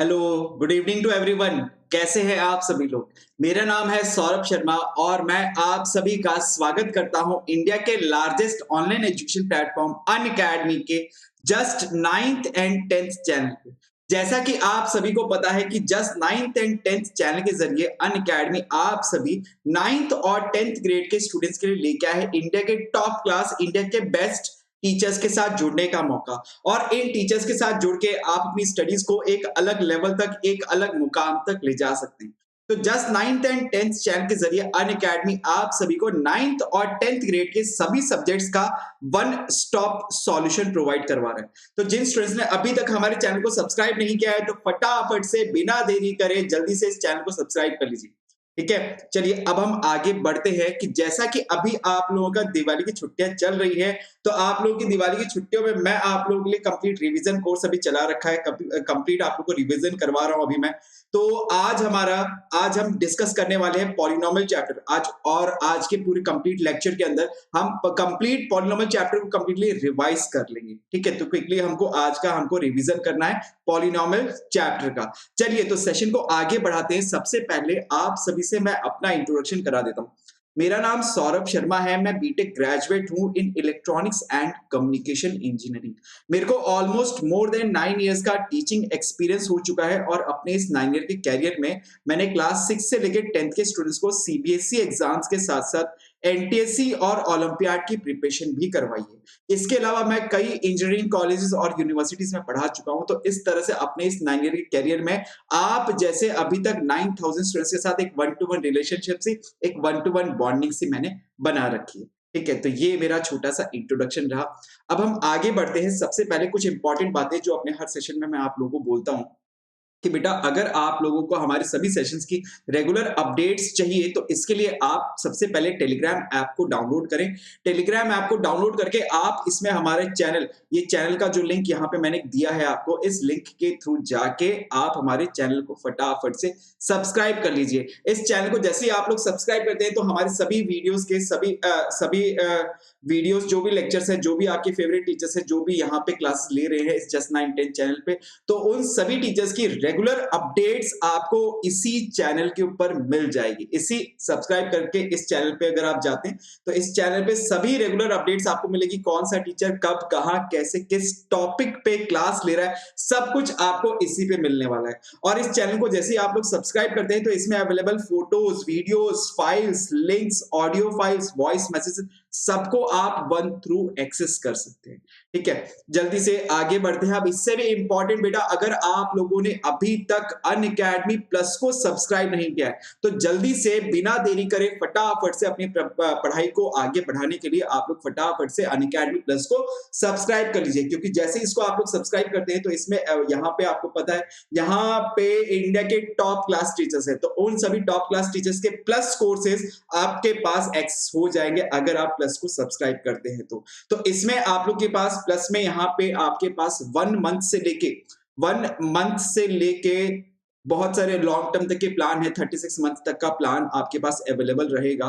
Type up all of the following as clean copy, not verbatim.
Hello, good evening to everyone. कैसे हैं आप सभी लोग? मेरा नाम है सौरभ शर्मा और मैं आप सभी का स्वागत करता हूं इंडिया के largest online education platform Unacademy के just 9th and 10th channel पे। जैसा कि आप सभी को पता है कि just 9th and 10th channel के जरिए अनअकैडमी आप सभी 9th और 10th ग्रेड के स्टूडेंट्स के लिए लेके आए है इंडिया के टॉप क्लास, इंडिया के बेस्ट टीचर्स के साथ जुड़ने का मौका। और इन टीचर्स के साथ जुड़ के आप अपनी स्टडीज को एक अलग लेवल तक, एक अलग मुकाम तक ले जा सकते हैं। तो just 9th and 10th channel के जरिए अनअकैडमी आप सभी को 9th और 10th ग्रेड के सभी सब्जेक्ट्स का वन स्टॉप सॉल्यूशन प्रोवाइड करवा रहा है। तो जिन स्टूडेंट्स ने अभी तक हमारे चैनल को सब्सक्राइब नहीं किया है तो फटाफट से बिना देरी करे जल्दी से इस चैनल को सब्सक्राइब कर लीजिए। ठीक है, चलिए अब हम आगे बढ़ते हैं कि जैसा कि अभी आप लोगों का दिवाली की छुट्टियां चल रही है, तो आप लोगों की दिवाली की छुट्टियों में मैं आप लोगों के लिए कंप्लीट रिवीजन कोर्स अभी चला रखा है, कंप्लीट आप लोगों को रिवीजन करवा रहा हूं अभी मैं। तो आज हम डिस्कस करने वाले हैं पॉलिनोमियल चैप्टर आज के पूरे कंप्लीट लेक्चर के अंदर हम कंप्लीट पॉलिनोमियल चैप्टर को कंप्लीटली रिवाइज कर लेंगे। ठीक है, तो क्विकली हमको रिवीजन करना है पॉलिनोमियल चैप्टर का। चलिए तो सेशन को आगे बढ़ाते हैं। सबसे पहले आप सभी से मैं अपना इंट्रोडक्शन करा देता हूं। मेरा नाम सौरभ शर्मा है, मैं बीटेक ग्रेजुएट हूं in electronics and communication engineering. मेरे को ऑलमोस्ट मोर देन 9 इयर्स का टीचिंग एक्सपीरियंस हो चुका है और अपने इस 9 ईयर के कैरियर में मैंने क्लास 6 से लेकर 10th के स्टूडेंट्स को सीबीएसई एग्जाम्स के साथ साथ एनटीएससी और ओलंपियाड की प्रिपरेशन भी करवाई है। इसके अलावा मैं कई इंजीनियरिंग कॉलेजेस और यूनिवर्सिटीज में पढ़ा चुका हूं। तो इस तरह से अपने इस 9 ईयर के कैरियर में आप जैसे अभी तक 9000 स्टूडेंट्स के साथ एक वन टू वन रिलेशनशिप से, एक वन टू वन बॉन्डिंग से मैंने बना रखी है। ठीक है, तो ये मेरा छोटा सा इंट्रोडक्शन रहा। अब हम आगे बढ़ते हैं। सबसे पहले कुछ इंपॉर्टेंट बातें जो अपने हर सेशन में मैं आप लोगों को बोलता हूं कि बेटा अगर आप लोगों को हमारे सभी सेशंस की रेगुलर अपडेट्स चाहिए तो इसके लिए आप सबसे पहले टेलीग्राम ऐप को डाउनलोड करें। टेलीग्राम ऐप को डाउनलोड करके आप इसमें हमारे ये चैनल का जो लिंक यहाँ पे मैंने दिया है आपको, इस लिंक के थ्रू जाके आप हमारे चैनल को फटाफट से सब्सक्राइब कर लीजिए। इस चैनल को जैसे ही आप लोग सब्सक्राइब करते हैं तो हमारे सभी वीडियोस के सभी वीडियोस, जो भी लेक्चर्स है, जो भी आपके फेवरेट टीचर्स है, जो भी यहाँ पे क्लासेस ले रहे हैं इस जस्ट 9-10 चैनल पे, तो उन सभी टीचर्स की रेगुलर अपडेट्स आपको इसी चैनल के ऊपर मिल जाएगी। इसी सब्सक्राइब करके इस चैनल पे अगर आप जाते हैं तो इस चैनल पे सभी रेगुलर अपडेट्स आपको मिलेगी। कौन सा टीचर कब, कहां, कैसे, किस टॉपिक पे क्लास ले रहा है, सब कुछ आपको इसी पे मिलने वाला है। और इस चैनल को जैसे ही आप लोग सब्सक्राइब करते हैं तो इसमें available photos, videos, files, links, audio files, voice message, सबको आप वन थ्रू एक्सेस कर सकते हैं। ठीक है, जल्दी से आगे बढ़ते हैं। अब इससे भी इंपॉर्टेंट बेटा, अगर आप लोगों ने अभी तक अनअकैडमी प्लस को सब्सक्राइब नहीं किया है तो जल्दी से बिना देरी करे फटाफट से अपनी पढ़ाई को आगे बढ़ाने के लिए आप लोग फटाफट से अनअकैडमी प्लस को सब्सक्राइब कर लीजिए। क्योंकि जैसे ही इसको आप लोग सब्सक्राइब करते हैं तो इसमें यहाँ पे आपको पता है, यहाँ पे इंडिया के टॉप क्लास टीचर्स है, तो उन सभी टॉप क्लास टीचर्स के प्लस कोर्सेज आपके पास एक्सेस हो जाएंगे अगर आप प्लस को सब्सक्राइब करते हैं तो इसमें आप लोग के पास प्लस में यहाँ पे आपके पास 1 मंथ से लेके बहुत सारे लॉन्ग टर्म तक के प्लान है। 36 मंथ तक का प्लान आपके पास अवेलेबल रहेगा।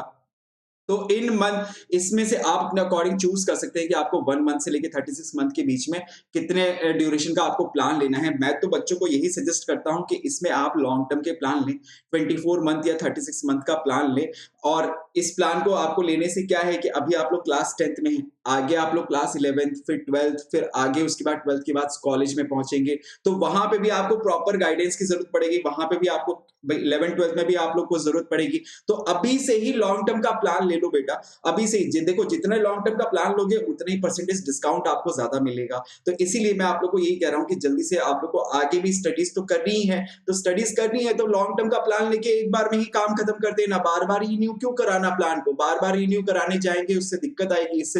तो इन मंथ इसमें से आप अपने अकॉर्डिंग चूज कर सकते हैं कि आपको 1 मंथ से लेके 36 मंथ के बीच में कितने ड्यूरेशन का आपको प्लान लेना है। मैं तो बच्चों को यही सजेस्ट करता हूं कि इसमें आप लॉन्ग टर्म के प्लान लें, 24 मंथ या 36 मंथ का प्लान लें। और इस प्लान को आपको लेने से क्या है कि अभी आप लोग क्लास 10th में हैं, आगे आप लोग क्लास 11th, फिर 12th, फिर आगे उसके बाद 12th के बाद कॉलेज में पहुंचेंगे तो वहां पे भी आपको प्रॉपर गाइडेंस की जरूरत पड़ेगी। वहां पे भी आपको 11th 12th में भी आप लोग को जरूरत पड़ेगी। तो अभी से ही लॉन्ग टर्म का प्लान ले लो बेटा। अभी से ही देखो, जितने लॉन्ग टर्म का प्लान लोगे उतने ही परसेंटेज डिस्काउंट आपको ज्यादा मिलेगा। तो इसीलिए मैं आप लोग को यही कह रहा हूं कि जल्दी से आप लोग को आगे भी स्टडीज तो करनी ही है। तो स्टडीज करनी है तो लॉन्ग टर्म का प्लान लेके एक बार में ही काम खत्म कर देना। बार बार रिन्यू क्यों कराना प्लान को? बार बार रिन्यू कराने जाएंगे उससे दिक्कत आएगी। इससे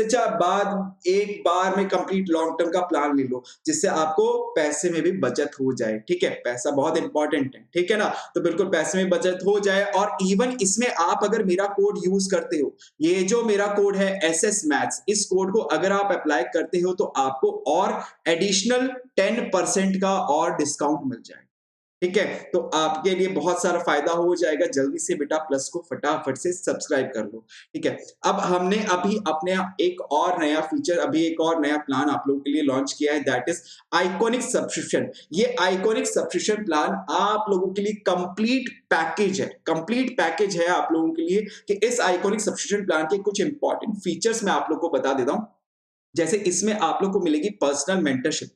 अच्छा बाद एक बार में कंप्लीट लॉन्ग टर्म का प्लान ले लो, जिससे आपको पैसे में भी बचत हो जाए। ठीक है, पैसा बहुत इंपॉर्टेंट है, ठीक है ना? तो बिल्कुल पैसे में बचत हो जाए। और इवन इसमें आप अगर मेरा कोड यूज करते हो, ये जो मेरा कोड है SS मैथ्स, इस कोड को अगर आप अप्लाई करते हो तो आपको और एडिशनल 10% का और डिस्काउंट मिल जाए। ठीक है, तो आपके लिए बहुत सारा फायदा हो जाएगा। जल्दी से बेटा प्लस को फटाफट से सब्सक्राइब कर लो। ठीक है, अब हमने अभी अपने एक और नया फीचर, अभी एक और नया प्लान आप लोगों के लिए लॉन्च किया है, दैट इज आइकॉनिक सब्सक्रिप्शन। ये आइकॉनिक सब्सक्रिप्शन प्लान आप लोगों के लिए कंप्लीट पैकेज है, कंप्लीट पैकेज है आप लोगों के लिए कि इस आइकॉनिक सब्सक्रिप्शन प्लान के कुछ इंपॉर्टेंट फीचर्स मैं आप लोगों को बता देता हूं। जैसे इसमें आप लोग को मिलेगी पर्सनल मेंटरशिप।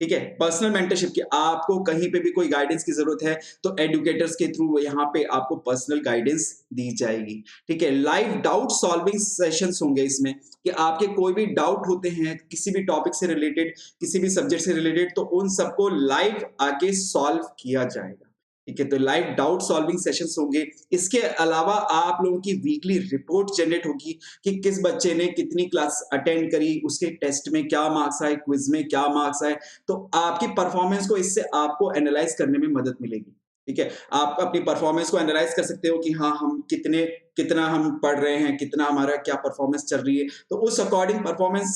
ठीक है, पर्सनल मेंटरशिप की आपको कहीं पे भी कोई गाइडेंस की जरूरत है तो एडुकेटर्स के थ्रू यहाँ पे आपको पर्सनल गाइडेंस दी जाएगी। ठीक है, लाइव डाउट सॉल्विंग सेशंस होंगे इसमें कि आपके कोई भी डाउट होते हैं किसी भी टॉपिक से रिलेटेड, किसी भी सब्जेक्ट से रिलेटेड, तो उन सबको लाइव आके सॉल्व किया जाएगा। ठीक है, तो लाइव डाउट सॉल्विंग सेशंस होंगे। इसके अलावा आप लोगों की वीकली रिपोर्ट जनरेट होगी कि किस बच्चे ने कितनी क्लास अटेंड करी, उसके टेस्ट में क्या मार्क्स आए, क्विज में क्या मार्क्स आए, तो आपकी परफॉर्मेंस को इससे आपको एनालाइज करने में मदद मिलेगी। ठीक है, आप अपनी परफॉर्मेंस को एनालाइज कर सकते हो कि हाँ हम कितना हम पढ़ रहे हैं, कितना हमारा क्या परफॉर्मेंस चल रही है, तो उस अकॉर्डिंग परफॉर्मेंस,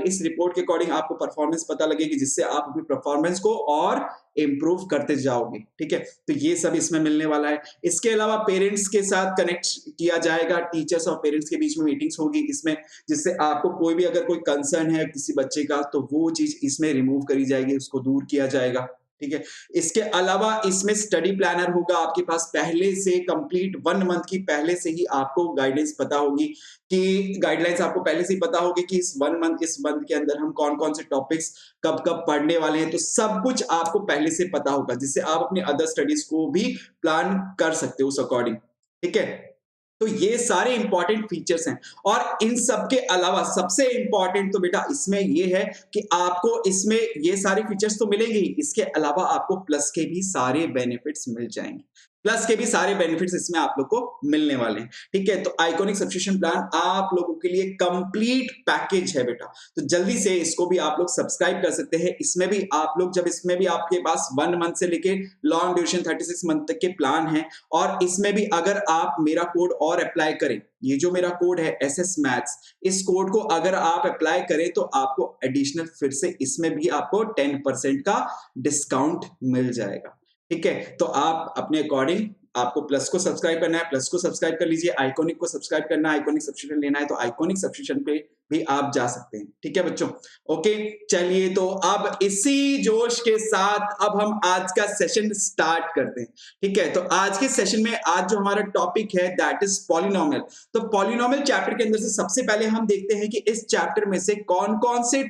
इस रिपोर्ट के अकॉर्डिंग आपको परफॉर्मेंस पता लगेगी, जिससे आप अपनी परफॉर्मेंस को और इम्प्रूव करते जाओगे। ठीक है, तो ये सब इसमें मिलने वाला है। इसके अलावा पेरेंट्स के साथ कनेक्ट किया जाएगा, टीचर्स और पेरेंट्स के बीच में मीटिंग्स होगी इसमें, जिससे आपको कोई भी अगर कोई कंसर्न है किसी बच्चे का तो वो चीज इसमें रिमूव करी जाएगी, उसको दूर किया जाएगा। ठीक है, इसके अलावा इसमें स्टडी प्लानर होगा आपके पास, पहले से कंप्लीट 1 मंथ की पहले से ही आपको गाइडेंस पता होगी, कि गाइडलाइंस आपको पहले से ही पता होगी कि इस मंथ के अंदर हम कौन कौन से टॉपिक्स कब कब पढ़ने वाले हैं, तो सब कुछ आपको पहले से पता होगा, जिससे आप अपने अदर स्टडीज को भी प्लान कर सकते हो उस अकॉर्डिंग। ठीक है, तो ये सारे इंपॉर्टेंट फीचर्स हैं। और इन सब के अलावा सबसे इंपॉर्टेंट तो बेटा इसमें ये है कि आपको इसमें ये सारे फीचर्स तो मिलेंगे ही, इसके अलावा आपको प्लस के भी सारे बेनिफिट्स मिल जाएंगे। प्लस के भी सारे बेनिफिट्स इसमें आप लोग को मिलने वाले हैं। ठीक है, तो आइकॉनिक सब्सक्रिप्शन प्लान आप लोगों के लिए कंप्लीट पैकेज है बेटा, तो जल्दी से इसको भी आप लोग सब्सक्राइब कर सकते हैं। इसमें भी आप लोग, जब इसमें भी आपके पास 1 मंथ से लेके लॉन्ग ड्यूरेशन 36 मंथ तक के प्लान है, और इसमें भी अगर आप मेरा कोड और अप्लाई करें, ये जो मेरा कोड है SS मैथ्स, इस कोड को अगर आप अप्लाई करें तो आपको एडिशनल फिर से इसमें भी आपको 10% का डिस्काउंट मिल जाएगा। ठीक है, तो आप अपने अकॉर्डिंग, आपको प्लस को सब्सक्राइब करना है, प्लस को सब्सक्राइब कर लीजिए, आइकॉनिक को सब्सक्राइब करना है, आइकॉनिक सब्सक्रिप्शन लेना है तो आइकॉनिक सब्सक्रिप्शन पे भी आप जा सकते हैं। ठीक है बच्चों, ओके, चलिए तो अब इसी जोश के साथ अब हम आज का सेशन स्टार्ट करते हैं। ठीक है, तो आज के सेशन में आज जो हमारा टॉपिक है दैट इज पॉलिनोमियल। तो पॉलिनोमियल चैप्टर के अंदर से सबसे पहले हम देखते हैं कि इस चैप्टर में से कौन कौन से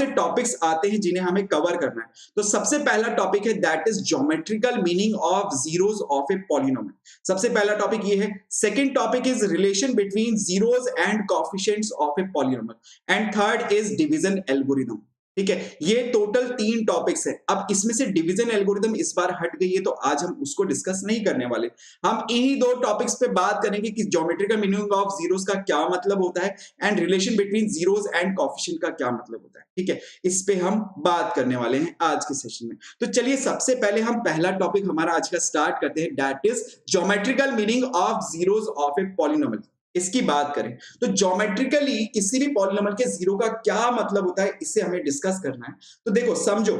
टॉपिक्स आते हैं जिन्हें हमें कवर करना है। तो सबसे पहला टॉपिक है that is geometrical meaning of zeros of a polynomial. सबसे पहला टॉपिक ये है। Second topic is relation between zeros and coefficients of a polynomial, and third is division algorithm. ठीक है, ये टोटल 3 टॉपिक्स है। अब इसमें से डिवीजन एल्गोरिथम इस बार हट गई है, तो आज हम उसको डिस्कस नहीं करने वाले। हम इन्हीं 2 टॉपिक्स पे बात करेंगे कि ज्योमेट्रिकल मीनिंग ऑफ जीरोस का क्या मतलब होता है, and relation between zeros and coefficient का क्या मतलब होता है। ठीक है, इस पे हम बात करने वाले हैं आज के सेशन में। तो चलिए सबसे पहले हम पहला टॉपिक हमारा आज का स्टार्ट करते हैं, that is geometrical meaning of zeros of a polynomial. इसकी बात करें तो ज्योमेट्रिकली किसी भी पॉलिनोमियल के जीरो का क्या मतलब होता है, इसे हमें डिस्कस करना है। तो देखो समझो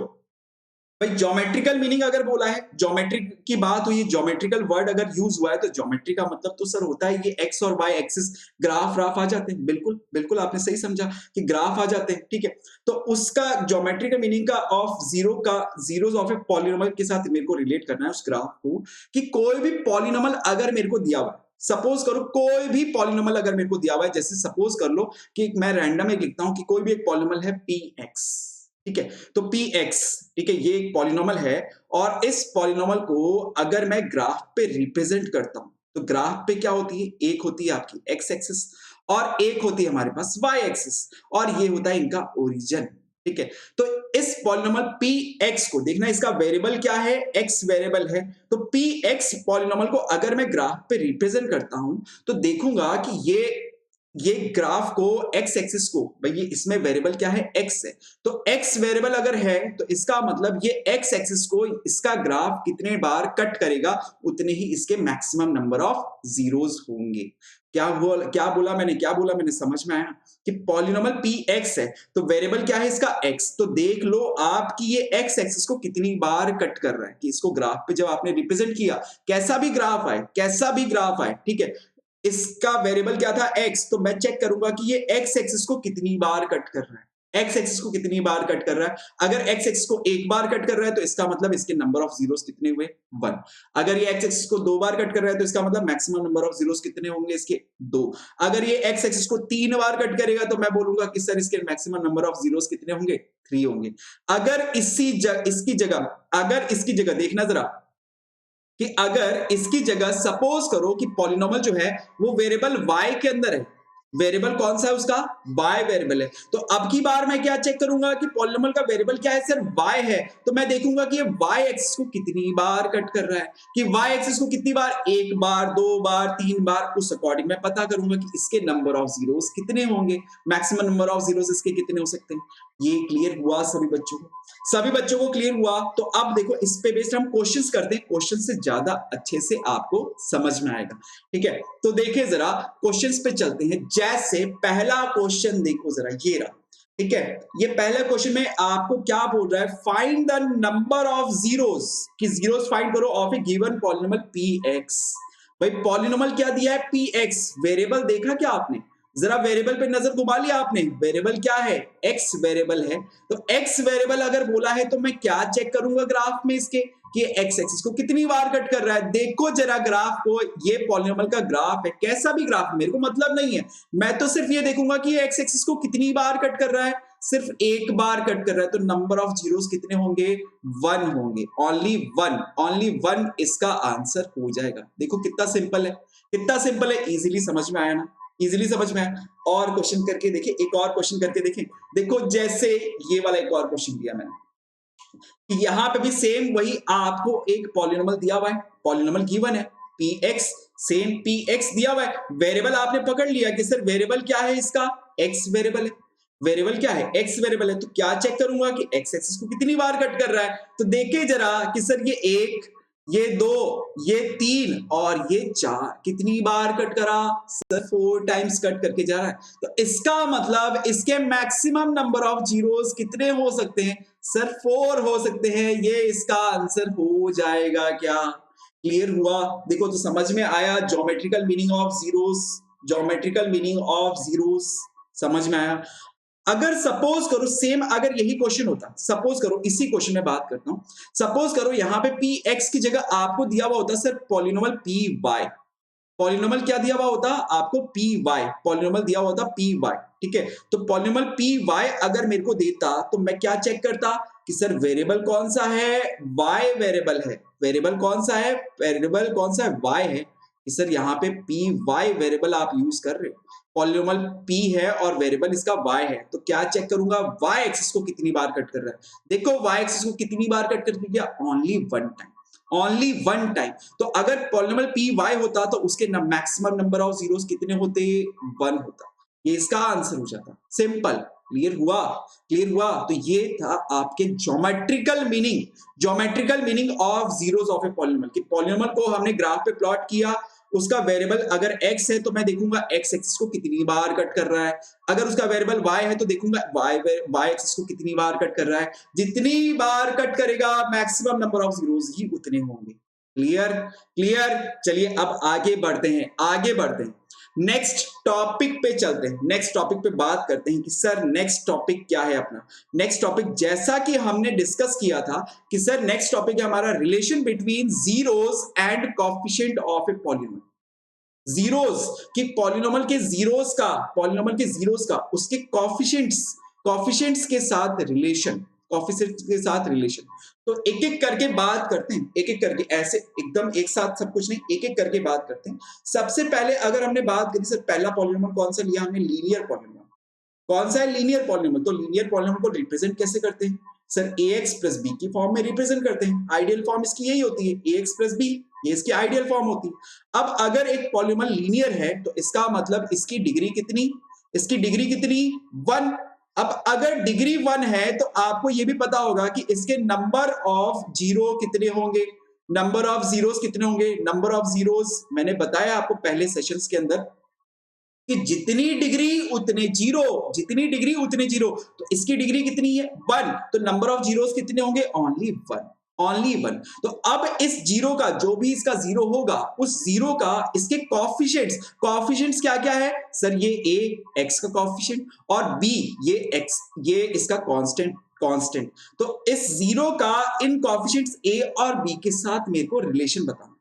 भाई, ज्योमेट्रिकल मीनिंग अगर बोला है, ज्योमेट्रिक की बात हुई, ज्योमेट्रिकल वर्ड अगर यूज हुआ है, तो ज्योमेट्री का मतलब तो सर होता है ये एक्स और वाई एक्सिस, ग्राफ आ जाते हैं। बिल्कुल बिल्कुल आपने सही समझा कि ग्राफ आ जाते हैं। ठीक है, तो उसका ज्योमेट्रिकल मीनिंग का of zeros of a polynomial के साथ मेरे को रिलेट करना है उस ग्राफ को, कि कोई भी पॉलिनोमियल अगर मेरे को दिया हुआ है, सपोज करो कोई भी पॉलिनोमियल अगर मेरे को दिया हुआ है, जैसे सपोज कर लो कि मैं रैंडम एक लिखता हूं कि कोई भी एक पॉलिनोमियल है px। ठीक है, तो px, ठीक है, ये एक पॉलिनोमियल है, और इस पॉलिनोमियल को अगर मैं ग्राफ पे रिप्रेजेंट करता हूं, तो ग्राफ पे क्या होती है, एक होती है आपकी x एक्सिस और एक होती है हमारे पास y एक्सिस, और ये होता है इनका ओरिजिन। ठीक है, तो इस पॉलिनोमियल px को देखना, इसका वेरिएबल क्या है, x वेरिएबल है। तो px पॉलिनोमियल को अगर मैं ग्राफ पे रिप्रेजेंट करता हूं, तो देखूंगा कि ये ग्राफ को एक्स एक्सिस को भाई ये इसमें वेरिएबल क्या है एक्स है, तो एक्स वेरिएबल अगर है तो इसका मतलब ये एक्स एक्सिस को इसका ग्राफ कितने बार कट करेगा उतने ही इसके मैक्सिमम नंबर ऑफ जीरोस होंगे। क्या बोला मैंने समझ में आया कि पॉलिनोमियल पी एक्स है तो वेरिएबल क्या है इसका एक्स, तो देख लो आप कि ये एक्स एक्सिस को कितनी बार कट कर रहा है कि इसको ग्राफ पे जब आपने रिप्रेजेंट किया कैसा भी ग्राफ आए ठीक है, इसका वेरिएबल क्या था एक्स, तो मैं चेक करूंगा कि ये एक्स एक्सिस को कितनी बार कट कर रहा है, एक्स एक्सिस को कितनी बार कट कर रहा है। अगर एक्स एक्सिस को एक बार कट कर रहा है तो इसका मतलब इसके नंबर ऑफ जीरोस कितने हुए 1। अगर ये एक्स एक्सिस को 2 बार कट कर रहा है तो इसका मतलब मैक्सिमम नंबर ऑफ जीरोस कितने होंगे इसके 2। अगर ये एक्स एक्सिस को 3 बार कट करेगा तो मैं बोलूंगा कि सर इसके मैक्सिमम नंबर ऑफ जीरोस कितने होंगे 3 होंगे। अगर इसकी जगह देखना जरा कि अगर इसकी जगह सपोज करो कि पॉलिनोमियल जो है वो वेरिएबल y के अंदर है, वेरिएबल कौन सा है उसका y वेरिएबल है, तो अब की बार मैं क्या चेक करूंगा कि पॉलिनोमियल का वेरिएबल क्या है सर y है, तो मैं देखूंगा कि ये y एक्सिस को कितनी बार कट कर रहा है, कि y एक्सिस को कितनी बार, एक बार, 2 बार, 3 बार, उस अकॉर्डिंग मैं पता करूंगा कि इसके नंबर ऑफ जीरोस कितने होंगे, मैक्सिमम नंबर ऑफ जीरोस इसके कितने हो सकते हैं। ये क्लियर हुआ सभी बच्चों को क्लियर हुआ। तो अब देखो इस पे बेस्ड हम क्वेश्चंस करते हैं, क्वेश्चन से ज्यादा अच्छे से आपको समझ में आएगा। ठीक है, तो देखिए जरा क्वेश्चंस पे चलते हैं। जैसे पहला क्वेश्चन देखो जरा, ये रहा। ठीक है, ये पहला क्वेश्चन में आपको क्या बोल रहा है, find the number of zeros, कि जीरोस फाइंड करो of a given polynomial P x. भाई पॉलिनोमियल क्या दिया है पी एक्स, वेरिएबल देखा क्या आपने, जरा वेरिएबल पे नजर घुमा लिया आपने, वेरिएबल क्या है एक्स वेरिएबल है, तो एक्स वेरिएबल अगर बोला है तो मैं क्या चेक करूंगा ग्राफ में इसके कि एक्स एक्सिस को कितनी बार कट कर रहा है। देखो जरा ग्राफ को, ये पॉलिनोमियल का ग्राफ है, कैसा भी ग्राफ मेरे को मतलब नहीं है, मैं तो सिर्फ ये देखूंगा कि ये एक्स एक्सिस को कितनी बार कट कर रहा है, सिर्फ एक बार कट कर रहा है, तो नंबर ऑफ जीरोस कितने होंगे 1 होंगे, ओनली वन इसका आंसर हो जाएगा। देखो कितना सिंपल है, इजीली समझ में आया ना, इजीली समझ में आया। और क्वेश्चन करके देखिए, एक और क्वेश्चन करके देखें। देखो जैसे ये वाला एक और क्वेश्चन दिया मैंने, कि यहां पे भी सेम वही आपको एक पॉलिनोमियल दिया हुआ है, पॉलिनोमियल गिवन है px, सेम px दिया हुआ है, वेरिएबल आपने पकड़ लिया कि सर वेरिएबल क्या है इसका x वेरिएबल है, वेरिएबल क्या है x वेरिएबल है, तो क्या चेक करूंगा कि x एक्सिस को कितनी बार कट कर रहा है, तो देखिए जरा कि सर ये 1, ये 2, ये 3 और ये 4 कितनी बार कट करा सर 4 टाइम्स कट करके जा रहा है, तो इसका मतलब इसके मैक्सिमम नंबर ऑफ जीरोस कितने हो सकते हैं सर 4 हो सकते हैं, ये इसका आंसर हो जाएगा। क्या क्लियर हुआ? देखो तो समझ में आया ज्योमेट्रिकल मीनिंग ऑफ जीरोस, समझ में आया। अगर सपोज करो सेम अगर यही क्वेश्चन होता, सपोज करो इसी क्वेश्चन में बात करता हूं, सपोज करो यहां पे पी एक्स की जगह आपको दिया हुआ होता sir polynomial p y, polynomial क्या दिया हुआ होता आपको पी वाई, पॉलिनोमियल दिया हुआ होता पी वाई। ठीक है, तो पॉलिनोमियल पी वाई अगर मेरे को देता तो मैं क्या चेक करता कि सर वेरिएबल कौन सा है, वाई वेरिएबल है, वेरिएबल कौन सा है वाई है, कि सर यहाँ पे पी वाई वेरिएबल आप यूज कर रहे हो, पॉलिनोमियल p है और वेरिएबल इसका y है, तो क्या चेक करूंगा y एक्सिस को कितनी बार कट कर रहा है, देखो y एक्सिस को कितनी बार कट कर दिया, ओनली वन टाइम। तो अगर पॉलिनोमियल पी वाई होता तो उसके मैक्सिमम नंबर ऑफ जीरोस कितने होते 1 होता, ये इसका आंसर हो जाता। सिंपल, क्लियर हुआ। तो ये था आपके geometrical meaning of zeros of a polynomial, कि पॉलिनोमियल को हमने ग्राफ पे प्लॉट किया, उसका वेरिएबल अगर x है तो मैं देखूंगा x एक्सिस को कितनी बार कट कर रहा है, अगर उसका वेरिएबल y है तो देखूंगा y एक्सिस को कितनी बार कट कर रहा है, जितनी बार कट करेगा मैक्सिमम नंबर ऑफ जीरोस ही उतने होंगे। क्लियर। चलिए अब आगे बढ़ते हैं, नेक्स्ट टॉपिक पे चलते हैं, नेक्स्ट टॉपिक पे बात करते हैं कि सर नेक्स्ट टॉपिक क्या है अपना। नेक्स्ट टॉपिक जैसा कि हमने डिस्कस किया था कि सर नेक्स्ट टॉपिक है हमारा relation between zeros and coefficient of a polynomial. Zeros कि पॉलिनोमियल के जीरोस का उसके कोएफिशिएंट्स के साथ रिलेशन, तो एक एक करके बात करते हैं, एक एक करके, ऐसे एकदम एक साथ सब कुछ नहीं, एक एक करके बात करते हैं। सबसे पहले अगर हमने बात करी सर पहला पॉलिनोमियल कौन सा लिया हमने, लीनियर पॉलिनोमियल। कौन सा है लीनियर पॉलिनोमियल, तो लीनियर पॉलिनोमियल को रिप्रेजेंट कैसे करते हैं सर ax प्लस बी की फॉर्म में रिप्रेजेंट करते हैं, आइडियल फॉर्म इसकी यही होती है ax प्लस बी, ये इसकी आइडियल फॉर्म होती है। अब अगर एक पॉलीनोमियल लीनियर है तो इसका मतलब इसकी डिग्री कितनी, इसकी डिग्री कितनी 1। अब अगर डिग्री 1 है तो आपको ये भी पता होगा कि इसके नंबर ऑफ जीरो कितने होंगे, नंबर ऑफ जीरोस कितने होंगे। नंबर ऑफ जीरोस मैंने बताया आपको पहले सेशंस के अंदर कि जितनी डिग्री उतने जीरो, जितनी डिग्री उतने जीरो। तो इसकी डिग्री कितनी है 1, तो नंबर ऑफ जीरोस कितने होंगे ओनली 1, ओनली 1। तो अब इस जीरो का जो भी इसका जीरो होगा उस जीरो का इसके कॉफिशिएंट्स, कॉफिशिएंट्स क्या क्या है सर, ये a x का कॉफिशिएंट और b ये x, ये इसका कांस्टेंट, कांस्टेंट। तो इस जीरो का इन कॉफिशिएंट्स a और b के साथ मेरे को रिलेशन बताना।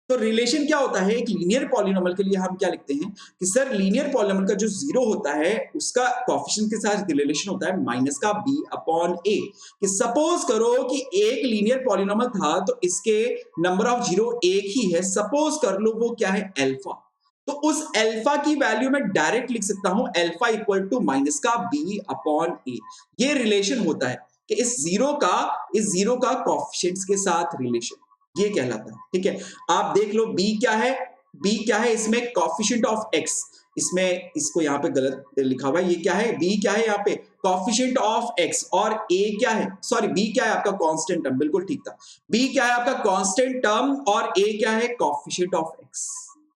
तो रिलेशन क्या होता है, एक लीनियर पॉलिनोमियल के लिए हम क्या लिखते हैं कि सर लीनियर पॉलिनोमियल का जो जीरो होता है उसका कोएफिशिएंट के साथ रिलेशन होता है माइनस का b अपॉन a। कि सपोज करो कि एक लीनियर पॉलिनोमियल था तो इसके नंबर ऑफ जीरो एक ही है, सपोज कर लो वो क्या है अल्फा। तो उस अल्फा की वैल्यू में डायरेक्ट लिख सकता हूं अल्फा इक्वल टू माइनस का b अपॉन a। ये रिलेशन होता है कि इस जीरो का कोएफिशिएंट्स के साथ रिलेशन, ये कहलाता है। ठीक है, आप देख लो b क्या है, b क्या है इसमें कोएफिशिएंट ऑफ x, इसमें इसको यहाँ पे गलत लिखा हुआ है, ये क्या है b क्या है यहाँ पे कोएफिशिएंट ऑफ x और a क्या है, सॉरी b क्या है आपका कांस्टेंट टर्म, बिल्कुल ठीक था, b क्या है आपका कांस्टेंट टर्म और a क्या है कोएफिशिएंट ऑफ x।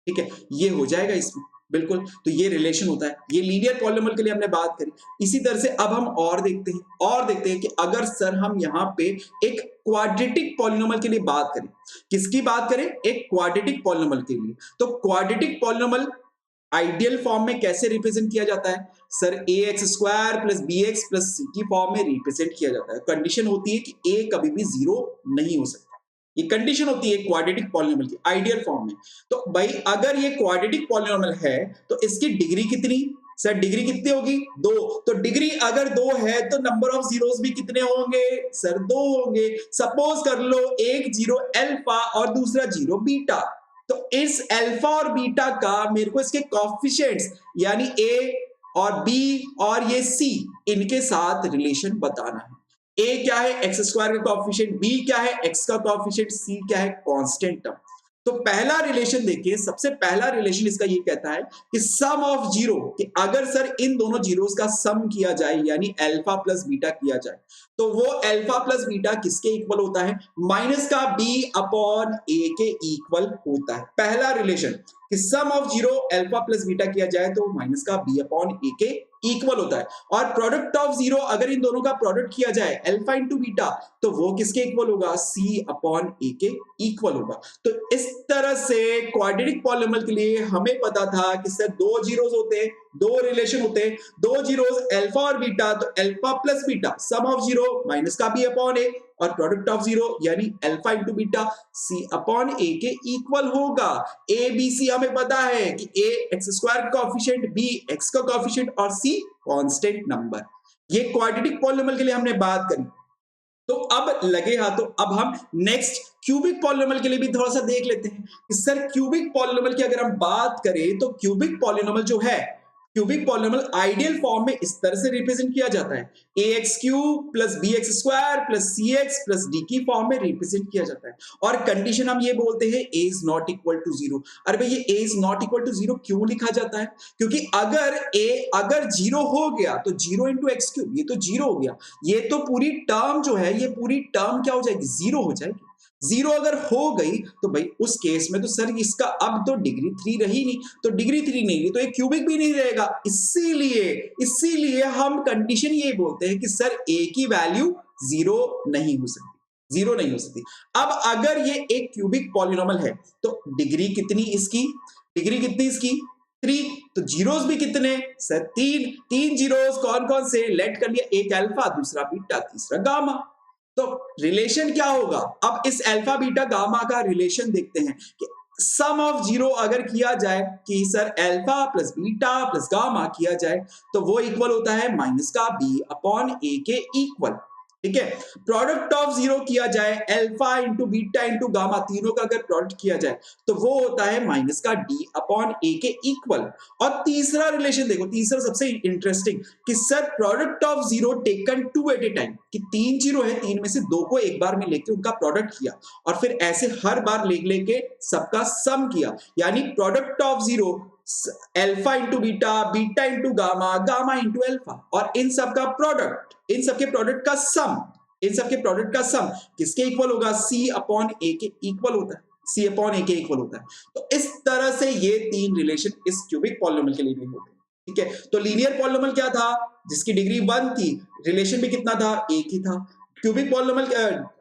ठीक है, ये हो जाएगा इसमें बिल्कुल। तो ये रिलेशन होता है, ये लीनियर पॉलिनोमियल के लिए हमने बात करी। इसी तरह से अब हम और देखते हैं कि अगर सर हम यहाँ पे एक क्वाड्रेटिक पॉलिनोमियल के लिए बात करें, किसकी बात करें, एक क्वाड्रेटिक पॉलिनोमियल के लिए। तो क्वाड्रेटिक पॉलिनोमियल आइडियल फॉर्म में कैसे रिप्रेजेंट किया जाता है sir, ax square plus bx plus c की फॉर्म में रिप्रेजेंट किया जाता है। कंडीशन होती है कि a कभी भी जीरो नहीं हो सकता, ये कंडीशन होती है क्वाड्रेटिक पॉलिनोमियल की आइडियल फॉर्म में। तो भाई अगर ये क्वाड्रेटिक पॉलिनोमियल है तो इसकी डिग्री कितनी सर, डिग्री कितनी होगी 2। तो डिग्री अगर 2 है तो नंबर ऑफ जीरोस भी कितने होंगे सर, 2 होंगे। सपोज कर लो एक जीरो अल्फा और दूसरा जीरो बीटा। तो इस अल्फा और बीटा का मेरे को इसके कोएफिशिएंट्स यानी a और b और ये c इनके साथ रिलेशन बताना है। a क्या है एक्स स्क्वायर का कोएफिशिएंट, b क्या है x का कोएफिशिएंट, c क्या है कांस्टेंट टर्म। तो पहला रिलेशन देखिए, सबसे पहला रिलेशन इसका ये कहता है कि सम ऑफ जीरो, कि अगर सर इन दोनों जीरोस का सम किया जाए यानी अल्फा प्लस बीटा किया जाए तो वो अल्फा प्लस बीटा किसके इक्वल होता है, माइनस का b अपॉन a के इक्वल होता है। पहला रिलेशन कि sum of zero alpha plus beta किया जाए तो माइनस का b अपॉन a के इक्वल होता है। और प्रोडक्ट ऑफ जीरो अगर इन दोनों का प्रोडक्ट किया जाए अल्फा इंटू बीटा तो वो किसके इक्वल होगा, c अपॉन a के इक्वल होगा। तो इस तरह से क्वाड्रेटिक पॉलिनोमियल के लिए हमें पता था कि सर दो जीरोस होते हैं, दो रिलेशन होते हैं, दो जीरोस अल्फा और बीटा, तो alpha plus beta some of zero minus का b अपॉन a और प्रोडक्ट ऑफ जीरो यानी alpha into beta c upon a के इक्वल होगा। a b c हमें पता है कि a एक्स स्क्वायर का कोएफिशिएंट, b x का कोएफिशिएंट और c कांस्टेंट नंबर। ये क्वाड्रेटिक पॉलिनोमियल के लिए हमने बात करी। तो अब लगे हाथों अब हम नेक्स्ट क्यूबिक पॉलिनोमियल के लिए भी थोड़ा सा देख लेते हैं कि सर क्यूबिक पॉलिनोमियल की अगर हम बात करें तो क्यूबिक पॉलिनोमियल जो है, क्यूबिक पॉलिनोमियल आइडियल फॉर्म में इस तरह से रिप्रेजेंट किया जाता है, ax cube plus bx square plus cx plus d की फॉर्म में रिप्रेजेंट किया जाता है। और कंडीशन हम ये बोलते हैं a is not equal to zero. अरे भाई ये a is not equal to zero क्यों लिखा जाता है, क्योंकि अगर a अगर जीरो हो गया तो जीरो इंटू एक्स क्यूब, ये तो जीरो हो गया, ये तो पूरी टर्म जो है ये पूरी टर्म क्या हो जाएगी, जीरो हो जाएगी। जीरो अगर हो गई तो भाई उस केस में तो सर इसका अब तो डिग्री 3 रही नहीं, तो डिग्री 3 नहीं रही तो एक क्यूबिक भी नहीं रहेगा। इसीलिए हम कंडीशन ये बोलते हैं कि सर a की वैल्यू जीरो नहीं हो सकती, जीरो नहीं हो सकती। अब अगर ये एक क्यूबिक पॉलिनोमियल है तो डिग्री कितनी इसकी, डिग्री कितनी इसकी 3, तो जीरोस भी कितने सर 3 जीरोस कौन कौन से, लेट कर लिया, एक अल्फा दूसरा बीटा तीसरा गामा। तो रिलेशन क्या होगा, अब इस अल्फा बीटा गामा का रिलेशन देखते हैं कि सम ऑफ जीरो अगर किया जाए कि sir alpha plus beta plus gamma किया जाए तो वो इक्वल होता है माइनस का b अपॉन a के इक्वल। ठीक है। प्रोडक्ट ऑफ जीरो किया जाए, alpha into beta into gamma, तीनों का अगर प्रोडक्ट किया जाए तो वो होता है माइनस का डी अपॉन ए के इक्वल। और तीसरा रिलेशन देखो, तीसरा सबसे इंटरेस्टिंग कि sir product of zero taken two at a time, कि तीन जीरो है, तीन में से दो को एक बार में लेके उनका प्रोडक्ट किया और फिर ऐसे हर बार लेके सबका सम किया, यानी product of zero alpha into beta, beta into gamma, gamma into alpha, और इन सब का प्रोडक्ट, इन सबके प्रोडक्ट का सम, इन सबके प्रोडक्ट का सम किसके इक्वल होगा? सी अपॉन ए के इक्वल होता है, सी अपॉन ए के इक्वल होता है। तो इस तरह से ये तीन रिलेशन इस क्यूबिक पॉलिनोमियल के लिए भी होते हैं। ठीक है, तो लीनियर पॉलिनोमियल क्या था? जिसकी डिग्री 1 थी, रिलेशन भी कितना था? एक ही था। क्यूबिक पॉलिनोमियल,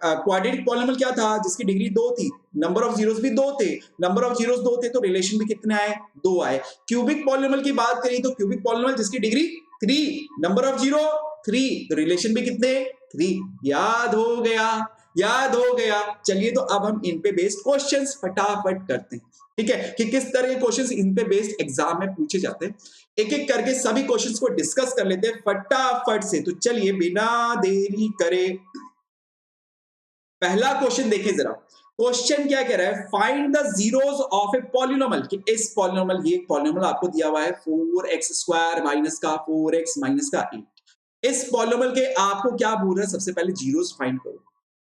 क्वाड्रेटिक पॉलिनोमियल क्या था? जिसकी डिग्री 2 थी, नंबर ऑफ जीरोस भी 2 थे, नंबर ऑफ जीरोस 2 थे तो रिलेशन भी कितने आए? 2 आए। क्यूबिक पॉलिनोमियल की बात करें तो क्यूबिक पॉलिनोमियल जिसकी डिग्री 3, नंबर ऑफ जीरो 3, तो रिलेशन भी कितने? 3। याद हो गया, याद हो गया। चलिए तो अब हम इन पे बेस्ड क्वेश्चंस फटाफट करते हैं। ठीक है, कि किस तरह के क्वेश्चंस इन पे बेस्ड एग्जाम में पूछे जाते हैं। एक एक करके सभी क्वेश्चंस को डिस्कस कर लेते हैं फटाफट से। तो चलिए बिना देरी करे पहला क्वेश्चन देखिए जरा। क्वेश्चन क्या कह रहा है? Find the zeros of a polynomial, कि इस पॉलिनोमियल, ये पॉलिनोमियल आपको दिया हुआ है 4x² माइनस का 4x माइनस का 8। इस पॉलिनोमियल के आपको क्या बोल रहा है? सबसे पहले जीरोस फाइंड करो,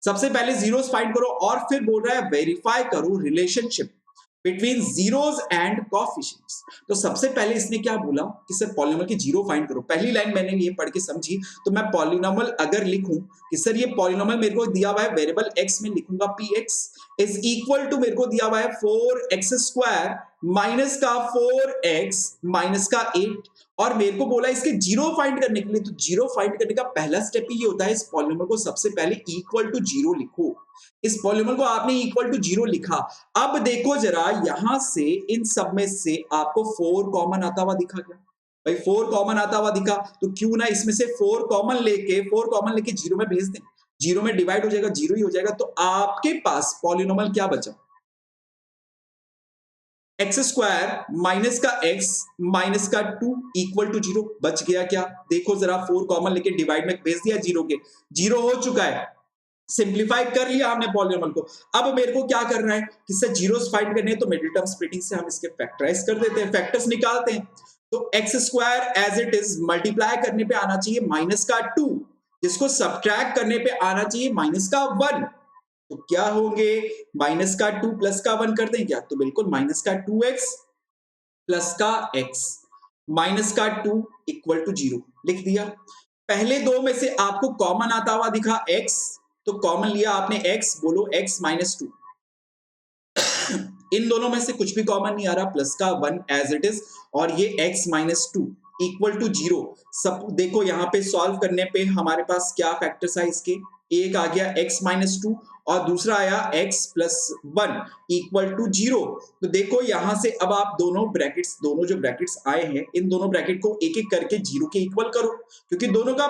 सबसे पहले जीरोस फाइंड करो और फिर बोल रहा है वेरीफाई करो relationship between zeros and coefficients. तो सबसे पहले इसने क्या बोला कि सर पॉलिनोमियल की जीरो फाइंड करो। पहली लाइन मैंने ये पढ़ के समझी, तो मैं पॉलिनोमियल अगर लिखूं कि सर ये पॉलिनोमियल मेरे को दिया हुआ है वेरिएबल x में, लिखूंगा px इज इक्वल टू, मेरे को दिया हुआ है 4x² माइनस का 4x माइनस का 8, और मेरे को बोला इसके जीरो फाइंड करने के लिए। तो जीरो फाइंड करने का पहला स्टेप ही ये होता है, इस पॉलिनोमियल को सबसे पहले इक्वल टू जीरो लिखो। इस पॉलिनोमियल को आपने इक्वल टू जीरो लिखा। अब देखो जरा, यहां से इन सब में से आपको 4 कॉमन आता हुआ दिखा क्या? भाई 4 कॉमन आता हुआ दिखा, तो क्यों ना इसमें से 4 कॉमन लेके जीरो में भेज दें, जीरो में डिवाइड हो जाएगा, जीरो ही हो जाएगा। तो आपके पास पॉलिनोमियल क्या बचा? x² माइनस का x माइनस का 2 इक्वल टू जीरो बच गया क्या? देखो जरा, 4 कॉमन लेके डिवाइड में भेज दिया जीरो के, जीरो हो चुका है, सिंप्लीफाई कर लिया हमने पॉलिनोमियल को। अब मेरे को क्या करना है कि सर जीरोस फाइंड करने हैं, तो मिडिल टर्म स्प्लिटिंग से हम इसके फैक्टराइज कर देते हैं, फैक्टर्स निकालते हैं। तो x² as it is multiply करने पे आना चाहिए माइनस का 2, जिसको सब्ट्रैक्ट करने पे आना चाहिए माइनस का 1। तो क्या होंगे? माइनस का 2 प्लस का 1 कर दें क्या? तो बिल्कुल माइनस का 2x प्लस का x, माइनस का 2 इक्वल टू जीरो लिख दिया। पहले दो में से आपको कॉमन आता हुआ दिखा x, तो कॉमन लिया आपने x, बोलो x माइनस 2। इन दोनों में से कुछ भी कॉमन नहीं आ रहा, प्लस का 1 एज इट इज, और ये x minus 2 equal to zero. सब देखो यहाँ पे सॉल्व करने पे हमारे पास क्या फैक्टर्स है इसके? एक आ गया x माइनस 2 और दूसरा आया x plus 1 equal to zero. तो देखो यहां से अब आप दोनों ब्रैकेट्स, दोनों जो ब्रैकेट्स आए हैं, इन दोनों ब्रैकेट को एक एक करके जीरो के इक्वल करो, क्योंकि दोनों का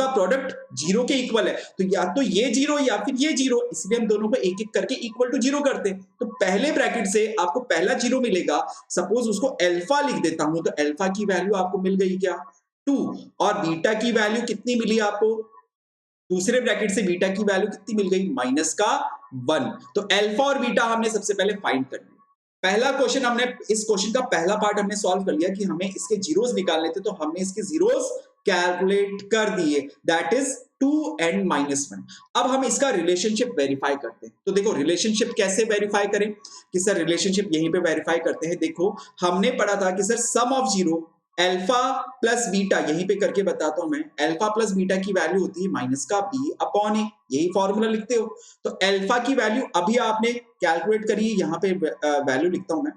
प्रोडक्ट जीरो के इक्वल है। तो या तो ये जीरो या फिर ये जीरो, इसलिए हम दोनों को एक एक करके इक्वल टू जीरो करते हैं। तो पहले ब्रैकेट से आपको पहला जीरो मिलेगा, सपोज उसको अल्फा लिख देता हूं, तो अल्फा की वैल्यू आपको मिल गई क्या? 2, और बीटा की वैल्यू कितनी मिली आपको? दूसरे ब्रैकेट से बीटा की वैल्यू कितनी मिल गई? माइनस का 1। तो अल्फा और बीटा हमने सबसे पहले फाइंड कर लिया। पहला क्वेश्चन हमने, इस क्वेश्चन का पहला पार्ट हमने सॉल्व कर लिया कि हमें इसके जीरोस निकालने थे, तो हमने इसके जीरोस कैलकुलेट कर दिए, दैट इज 2 एंड माइनस 1। अब हम इसका रिलेशनशिप वेरीफाई करते हैं। तो देखो रिलेशनशिप कैसे वेरीफाई करें कि सर रिलेशनशिप यहीं पे वेरीफाई करते हैं। देखो हमने पढ़ा था कि sir sum of zero alpha plus beta, यहीं पे करके बताता हूं मैं, अल्फा प्लस बीटा की वैल्यू होती है माइनस का b अपॉन ए, यही फॉर्मूला लिखते हो। तो अल्फा की वैल्यू अभी आपने कैलकुलेट करी, यहाँ पे वैल्यू लिखता हूं मैं।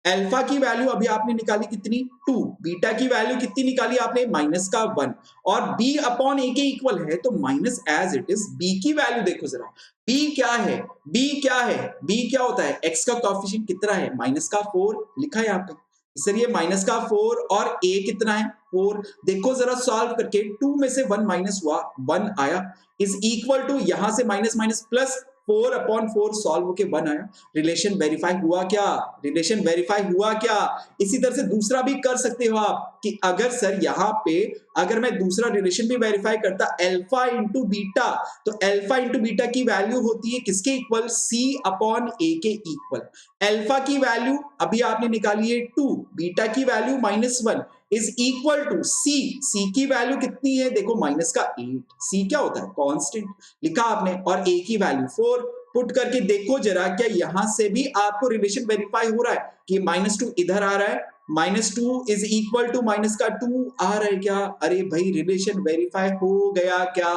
अल्फा की वैल्यू अभी आपने निकाली कितनी? 2। बीटा की वैल्यू कितनी निकाली आपने? माइनस का 1, और b अपॉन ए के इक्वल है, तो minus as it is. b की वैल्यू देखो जरा, b क्या है? b क्या है? b क्या होता है? x का कोएफिशिएंट कितना है? माइनस का 4 लिखा है आपका सर, ये माइनस का 4 और a कितना है? 4। देखो जरा सॉल्व करके, 2 में से 1 माइनस हुआ, 1 आया, इज इक्वल टू, यहां से माइनस माइनस प्लस 4/4 सॉल्व होके 1 आया। रिलेशन वेरीफाई हुआ क्या? रिलेशन वेरीफाई हुआ क्या? इसी तरह से दूसरा भी कर सकते हो आप कि अगर सर यहाँ पे अगर मैं दूसरा रिलेशन भी वेरीफाई करता अल्फा इंटू बीटा, तो अल्फा इंटू बीटा की वैल्यू होती है किसके इक्वल? C/A के इक्वल। अल्फा की वैल्यू अभी आपने निकाली है 2, बीटा की वैल्यू -1 इज इक्वल टू सी की वैल्यू कितनी है? देखो माइनस का 8। सी क्या होता है? कांस्टेंट लिखा आपने, और ए की वैल्यू 4 पुट करके देखो जरा क्या यहां से भी आपको रिलेशन वेरीफाई हो रहा है कि -2 इधर आ रहा है, -2 इज इक्वल टू माइनस का 2 आ रहा है क्या? अरे भाई रिलेशन वेरीफाई हो गया क्या?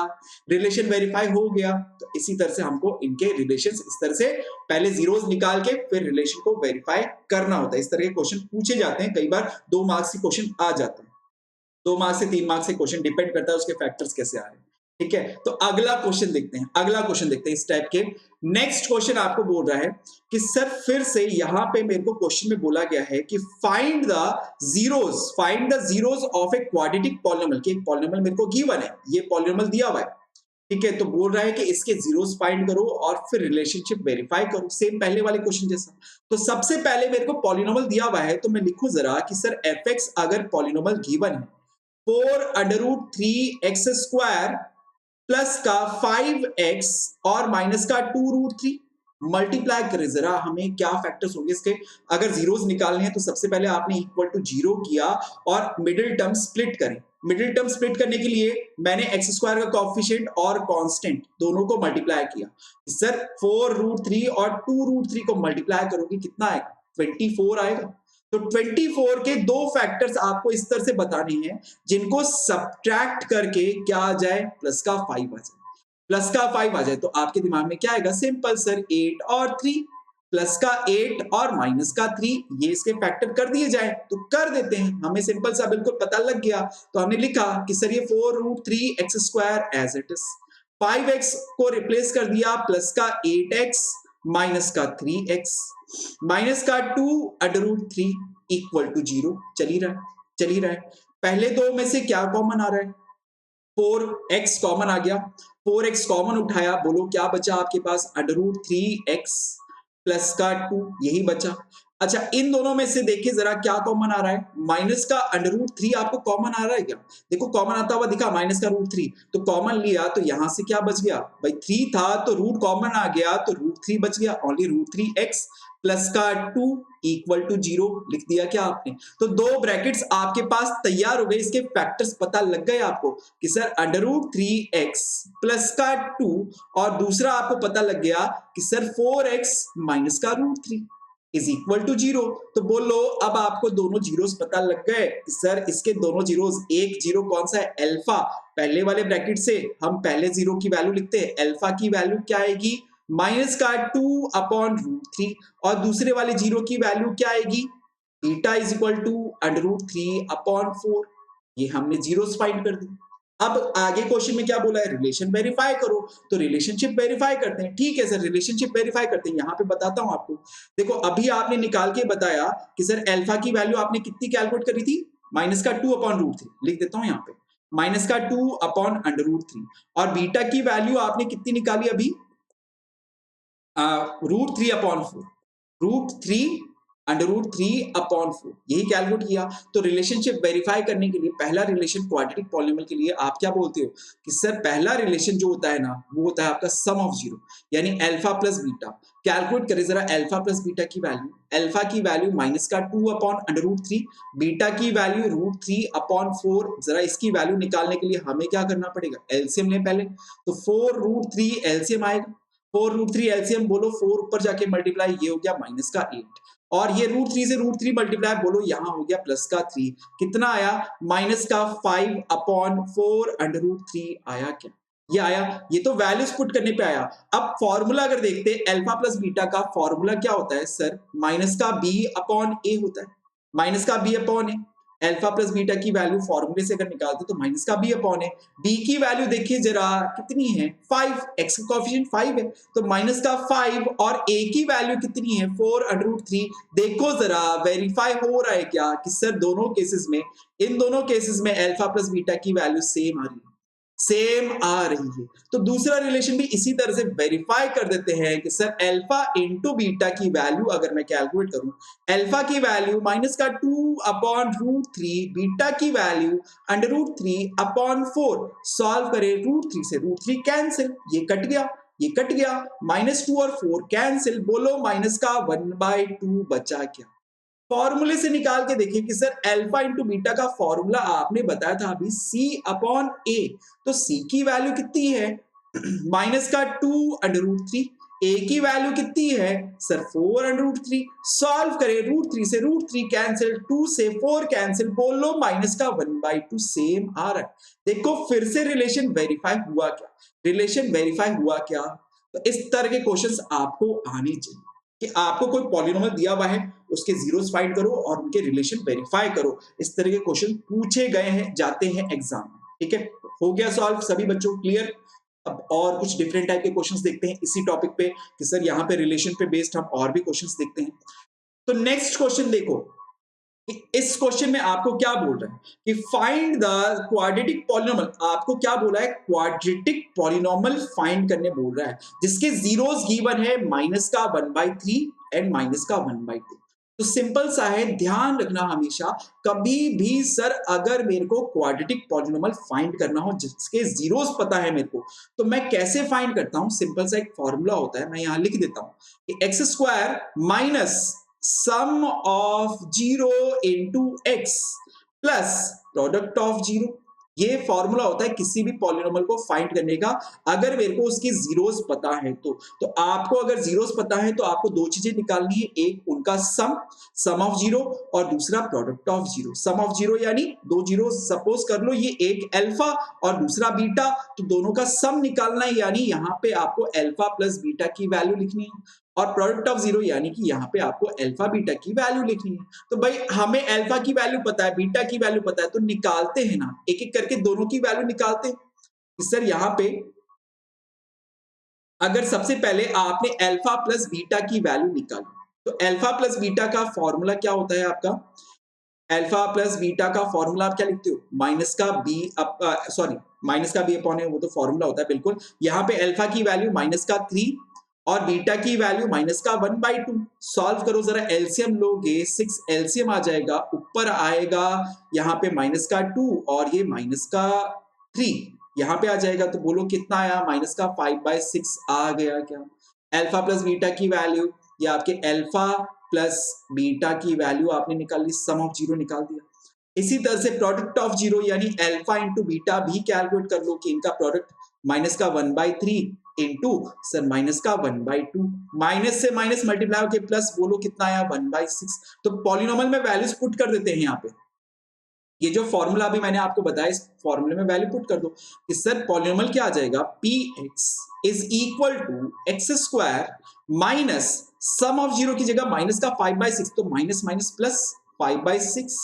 रिलेशन वेरीफाई हो गया। तो इसी तरह से हमको इनके रिलेशंस इस तरह से पहले जीरोस निकाल के फिर रिलेशन को वेरीफाई करना होता है। इस तरह के क्वेश्चन पूछे जाते हैं, कई बार 2 मार्क्स के क्वेश्चन आ जाते हैं। 2 मार्क्स से 3 मार्क्स से क्वेश्चन डिपेंड करता है उसके फैक्टर्स कैसे आ रहे हैं। ठीक है, तो अगला क्वेश्चन देखते हैं, अगला क्वेश्चन देखते हैं इस टाइप के। नेक्स्ट क्वेश्चन आपको बोल रहा है कि सर फिर से यहां पे मेरे को क्वेश्चन में बोला गया है कि find the zeros of a quadratic polynomial. कि एक पॉलिनोमियल मेरे को गिवन है, ये पॉलिनोमियल दिया हुआ है, ठीक है, तो बोल रहा है कि इसके जीरोस फाइंड करो और फिर रिलेशनशिप वेरीफाई करो, सेम पहले वाले क्वेश्चन जैसा। तो सबसे पहले मेरे को पॉलिनोमियल दिया हुआ है, तो मैं लिखूं जरा कि सर fx अगर पॉलिनोमियल गिवन है 4√3x² प्लस का 5x और माइनस का 2√3, मल्टीप्लाई करें जरा, हमें क्या फैक्टर्स होंगे इसके। अगर जीरोस निकालने हैं तो सबसे पहले आपने इक्वल टू 0 किया और मिडिल टर्म स्प्लिट करें। मिडिल टर्म स्प्लिट करने के लिए मैंने x² का कॉफिशिएंट और कांस्टेंट दोनों को मल्टीप्लाई किया। सर 4√3 और 2√3 को मल्टीप्लाई करोगे कितना आएगा? 24 आएगा। तो 24 के दो फैक्टर्स आपको इस तरह से बताने हैं जिनको सब्ट्रैक्ट करके क्या आ जाए? प्लस का 5 आ जाए। प्लस का 5 आ जाए तो आपके दिमाग में क्या आएगा? सिंपल सर 8 और 3, प्लस का 8 और माइनस का 3, ये इसके फैक्टर कर दिए जाए तो कर देते हैं। हमें सिंपल सा बिल्कुल पता लग गया, तो हमने लिखा कि सर ये 4√3x² as it is, 5x को रिप्लेस कर दिया प्लस का 8x माइनस का 3x माइनस का 2√3 इक्वल टू 0। चल ही रहा है। पहले दो में से क्या कॉमन आ रहा है? 4x कॉमन आ गया, 4x कॉमन उठाया, बोलो क्या बचा आपके पास? √3x प्लस का 2, यही बचा। अच्छा, इन दोनों में से देखिए जरा क्या कॉमन आ रहा है? माइनस का √3 आपको कॉमन आ रहा है क्या? देखो कॉमन आता हुआ दिखा, माइनस का √3, तो कॉमन लिया तो यहां से क्या बच गया भाई? 3 था तो रूट कॉमन आ गया तो √3 बच गया, ओनली √3x प्लस का 2 इक्वल टू 0 लिख दिया क्या आपने? तो दो ब्रैकेट्स आपके पास तैयार हो गए, इसके फैक्टर्स पता लग गए आपको कि सर √3x प्लस का 2 और दूसरा आपको पता लग गया कि सर 4x माइनस का √3 इज इक्वल टू 0। तो बोलो अब आपको दोनों जीरोस पता लग गए कि सर इसके दोनों जीरोस, एक जीरो कौन सा है? अल्फा। पहले वाले ब्रैकेट से हम पहले जीरो की वैल्यू लिखते हैं, अल्फा की वैल्यू क्या आएगी? माइनस का 2/√3, और दूसरे वाले जीरो की वैल्यू क्या आएगी? Beta is equal to √3/4। ये हमने जीरोस फाइंड कर दी। अब आगे क्वेश्चन में क्या बोला है? रिलेशन वेरीफाई करो, तो रिलेशनशिप वेरीफाई करते हैं। ठीक है सर, रिलेशनशिप वेरीफाई करते हैं। यहां पे बताता हूं आपको, देखो अभी आपने निकाल के बताया कि सर अल्फा की वैल्यू आपने कितनी कैलकुलेट करी थी? माइनस का 2/√3, लिख देता हूं यहां पे, माइनस का 2/√3, और बीटा की वैल्यू आपने कितनी निकाली अभी? √3/4, √3/4 यही कैलकुलेट किया। तो रिलेशनशिप वेरीफाई करने के लिए पहला रिलेशन क्वाड्रेटिक पॉलिनोमियल के लिए आप क्या बोलते हो कि सर पहला रिलेशन जो होता है ना, वो होता है आपका सम ऑफ जीरो, यानी अल्फा प्लस बीटा। कैलकुलेट करें जरा अल्फा प्लस बीटा की वैल्यू। अल्फा की वैल्यू माइनस का 2/√3, बीटा की वैल्यू √3/4। जरा इसकी वैल्यू निकालने के लिए हमें क्या करना पड़ेगा? एलसीएम लें पहले, तो 4√3 एलसीएम आएगा। 4√3 एलसीएम बोलो, 4 ऊपर जाके मल्टीप्लाई, ये हो गया माइनस का 8, और ये √3 से √3 मल्टीप्लाई बोलो, यहां हो गया प्लस का 3। कितना आया? माइनस का 5/4√3 आया क्या? ये आया। ये तो वैल्यूज पुट करने पे आया। अब फॉर्मूला अगर देखते हैं अल्फा प्लस बीटा का, फॉर्मूला क्या होता है सर? माइनस का b/a होता है, माइनस का b/a। अल्फा प्लस बीटा की वैल्यू फॉर्मूले से अगर निकालते तो माइनस का b/a। b की वैल्यू देखिए जरा कितनी है? 5, x का कोएफिशिएंट 5 है, तो माइनस का 5, और a की वैल्यू कितनी है? 4√3। देखो जरा वेरीफाई हो रहा है क्या कि सर दोनों केसेस में, इन दोनों केसेस में अल्फा प्लस बीटा की वैल्यू सेम आ रही है। सेम आ रही है। तो दूसरा रिलेशन भी इसी तरह से वेरीफाई कर देते हैं कि सर अल्फा इंटू बीटा की वैल्यू अगर मैं कैलकुलेट करूं, अल्फा की वैल्यू माइनस का 2/√3, बीटा की वैल्यू √3/4, सॉल्व करें √3 से √3 कैंसिल, ये कट गया, ये कट गया, -2 और 4 कैंसिल, बोलो माइनस का 1/2 बचा क्या? फॉर्मूले से निकाल के देखिए कि सर अल्फा इंटू बीटा का फॉर्मूला आपने बताया था अभी C/A, तो C की वैल्यू कितनी है? माइनस का 2√3, A की वैल्यू कितनी है सर? 4√3, सॉल्व करें √3 से √3 कैंसिल, 2 से 4 कैंसिल, बोल लो माइनस का 1/2 सेम आ रहा है। देखो फिर से रिलेशन वेरीफाई हुआ क्या? रिलेशन वेरीफाई हुआ क्या? तो इस तरह के क्वेश्चंस आपको आने चाहिए कि आपको कोई पॉलिनोमियल दिया हुआ है, उसके जीरोस फाइंड करो और उनके रिलेशन वेरीफाई करो। इस तरह के क्वेश्चन पूछे गए हैं, जाते हैं एग्जाम में। ठीक है, हो गया सॉल्व सभी बच्चों, क्लियर? अब और कुछ डिफरेंट टाइप के क्वेश्चंस देखते हैं इसी टॉपिक पे कि सर यहाँ पे रिलेशन पे बेस्ड हम और भी क्वेश्चंस देखते हैं। तो नेक्स्ट क्वेश्चन देखो, इस क्वेश्चन में आपको क्या बोल रहा है कि फाइंड द क्वाड्रेटिक पॉलिनोमियल, आपको क्या बोला है? क्वाड्रेटिक पॉलिनोमियल फाइंड करने बोल रहा है जिसके जीरोस गिवन है माइनस का 1/3 एंड माइनस का 1/2। तो सिंपल सा है, ध्यान रखना हमेशा, कभी भी सर अगर मेरे को क्वाड्रेटिक पॉलिनोमियल फाइंड करना हो जिसके जीरोस पता है मेरे को, तो मैं कैसे फाइंड करता हूं? सिंपल सा एक फॉर्मूला होता है, मैं यहां लिख देता हूं कि x square minus sum of 0 into x plus product of 0। ये फॉर्मूला होता है किसी भी पॉलिनोमियल को फाइंड करने का, अगर मेरे को उसकी जीरोस पता है तो आपको अगर जीरोस पता है तो आपको दो चीजें निकालनी है, एक उनका सम ऑफ 0 और दूसरा प्रोडक्ट ऑफ 0। सम ऑफ 0 यानी दो जीरो, सपोज कर लो ये एक अल्फा और दूसरा बीटा, तो दोनों का सम निकालना है, यानी यहाँ पे आपको अल्फा प्लस बीटा की वैल्यू लिखनी है, और प्रोडक्ट ऑफ 0 यानी कि यहाँ पे आपको अल्फा बीटा की वैल्यू लिखनी है। तो भाई हमें अल्फा की वैल्यू पता है, बीटा की वैल्यू पता है, तो निकालते हैं ना, एक एक करके दोनों की वैल्यू निकालते हैं। सर यहाँ पे अगर सबसे पहले आपने अल्फा प्लस बीटा की वैल्यू निकाली, तो अल्फा प्लस बीटा का फॉर्मूला क्या होता है आपका? अल्फा प्लस बीटा का फॉर्मूला आप क्या लिखते हो? माइनस का बी, सॉरी माइनस का बी अपॉन है, वो तो फॉर्मूला होता है बिल्कुल। यहाँ पे अल्फा की वैल्यू माइनस का 3 और बीटा की वैल्यू माइनस का 1/2। सॉल्व करो जरा, एलसीएम लोगे 6 एलसीएम आ जाएगा, ऊपर आएगा यहाँ पे माइनस का 2 और ये माइनस का 3 यहाँ पे आ जाएगा, तो बोलो कितना आया? माइनस का 5/6 आ गया क्या? अल्फा प्लस बीटा की वैल्यू, या आपके अल्फा प्लस बीटा की वैल्यू आपने निकाल ली, सम ऑफ 0 निकाल दिया। इसी तरह से प्रोडक्ट ऑफ 0 यानी अल्फा इंटू बीटा भी कैलकुलेट कर लो कि इनका प्रोडक्ट माइनस का 1/3 इंटू सर माइनस का 1/2, माइनस से माइनस मल्टीप्लाई होके प्लस, बोलो कितना आया? 1/6। तो पॉलिनोमियल में वैल्यूज पुट कर देते हैं यहाँ पे, ये जो फॉर्मूला अभी मैंने आपको बताया इस फॉर्मूले में वैल्यू पुट कर दो कि सर पॉलिनोमियल क्या आ जाएगा? px is equal to x square minus sum of 0 की जगह माइनस का 5/6, तो minus minus plus 5/6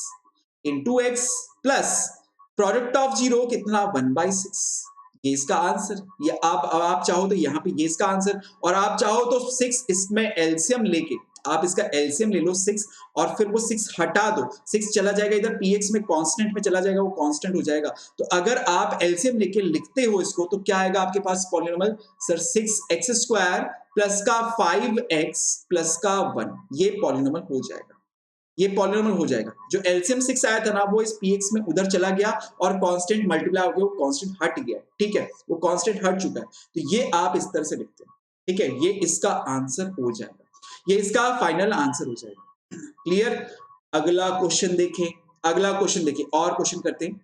into x plus product of 0 कितना? 1/6। ये इसका आंसर, ये आप चाहो तो यहाँ पे ये इसका आंसर, और आप चाहो तो 6 इसमें एलसीएम लेके आप इसका एलसीएम ले लो 6 और फिर वो 6 हटा दो, 6 चला जाएगा इधर px में, कांस्टेंट में चला जाएगा, वो कांस्टेंट हो जाएगा। तो अगर आप एलसीएम लेके लिखते हो इसको तो क्या आएगा आपके पास polynomial? Sir 6x square plus का 5x प्लस का 1, ये पॉलिनोमियल हो जाएगा, ये पॉलिनोमियल हो जाएगा। जो एलसीएम 6 आया था ना, वो इस px में उधर चला गया और कांस्टेंट मल्टीप्लाई हो गया, वो कांस्टेंट हट गया, ठीक है, वो कांस्टेंट हट चुका है। तो ये आप इस तरह से लिखते हैं, ठीक है, ये इसका आंसर हो जाएगा, ये इसका फाइनल आंसर हो जाएगा। क्लियर? अगला क्वेश्चन देखें, अगला क्वेश्चन देखें, और क्वेश्चन करते हैं।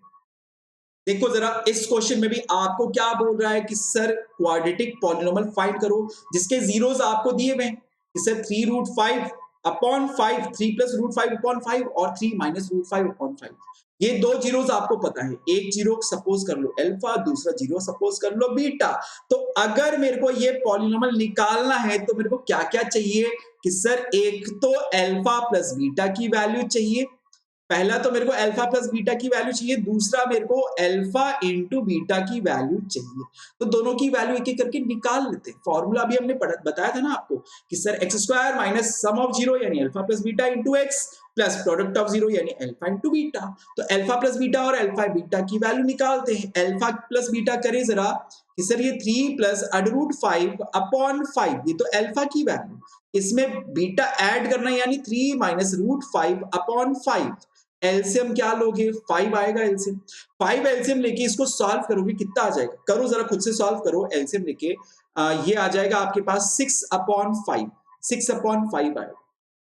देखो जरा इस क्वेश्चन में भी आपको क्या बोल रहा है कि सर क्वाड्रेटिक पॉलिनोमियल फाइंड करो जिसके जीरोस आपको दिए हुए हैं कि सर 3√5/5, 3 प्लस √5/5 और 3 माइनस √5/5। ये दो जीरोस आपको पता है, एक जीरो सपोज कर लो अल्फा, दूसरा जीरो सपोज कर लो बीटा। तो अगर मेरे को ये पॉलिनोमियल निकालना है तो मेरे को क्या क्या चाहिए कि सर एक तो अल्फा प्लस बीटा की वैल्यू चाहिए, पहला तो मेरे को अल्फा प्लस बीटा की वैल्यू चाहिए, दूसरा मेरे को अल्फा इंटू बीटा की वैल्यू चाहिए। तो दोनों की वैल्यू एक एक करके निकाल लेते हैं। फॉर्मूला अभी हमने बताया था ना आपको कि sir x square minus sum of 0 यानी alpha plus beta into x plus product of zero यानी अल्फा इंटू बीटा। तो अल्फा प्लस बीटा और अल्फा बीटा की वैल्यू निकालते हैं। अल्फा प्लस बीटा करें जरा कि सर ये 3 प्लस √5 अपॉन 5, ये तो अल्फा की वैल्यू, इसमें बीटा ऐड करना यानी 3 माइनस √5 अपॉन 5। एलसीएम क्या लोगे? 5 आएगा एलसीएम। 5 एलसीएम लेके इसको सॉल्व करोगे कितना आ जाएगा? करो जरा खुद से सॉल्व करो एलसीएम लेके। ये आ जाएगा आपके पास 6 अपॉन 5, 6 अपॉन 5 आएगा।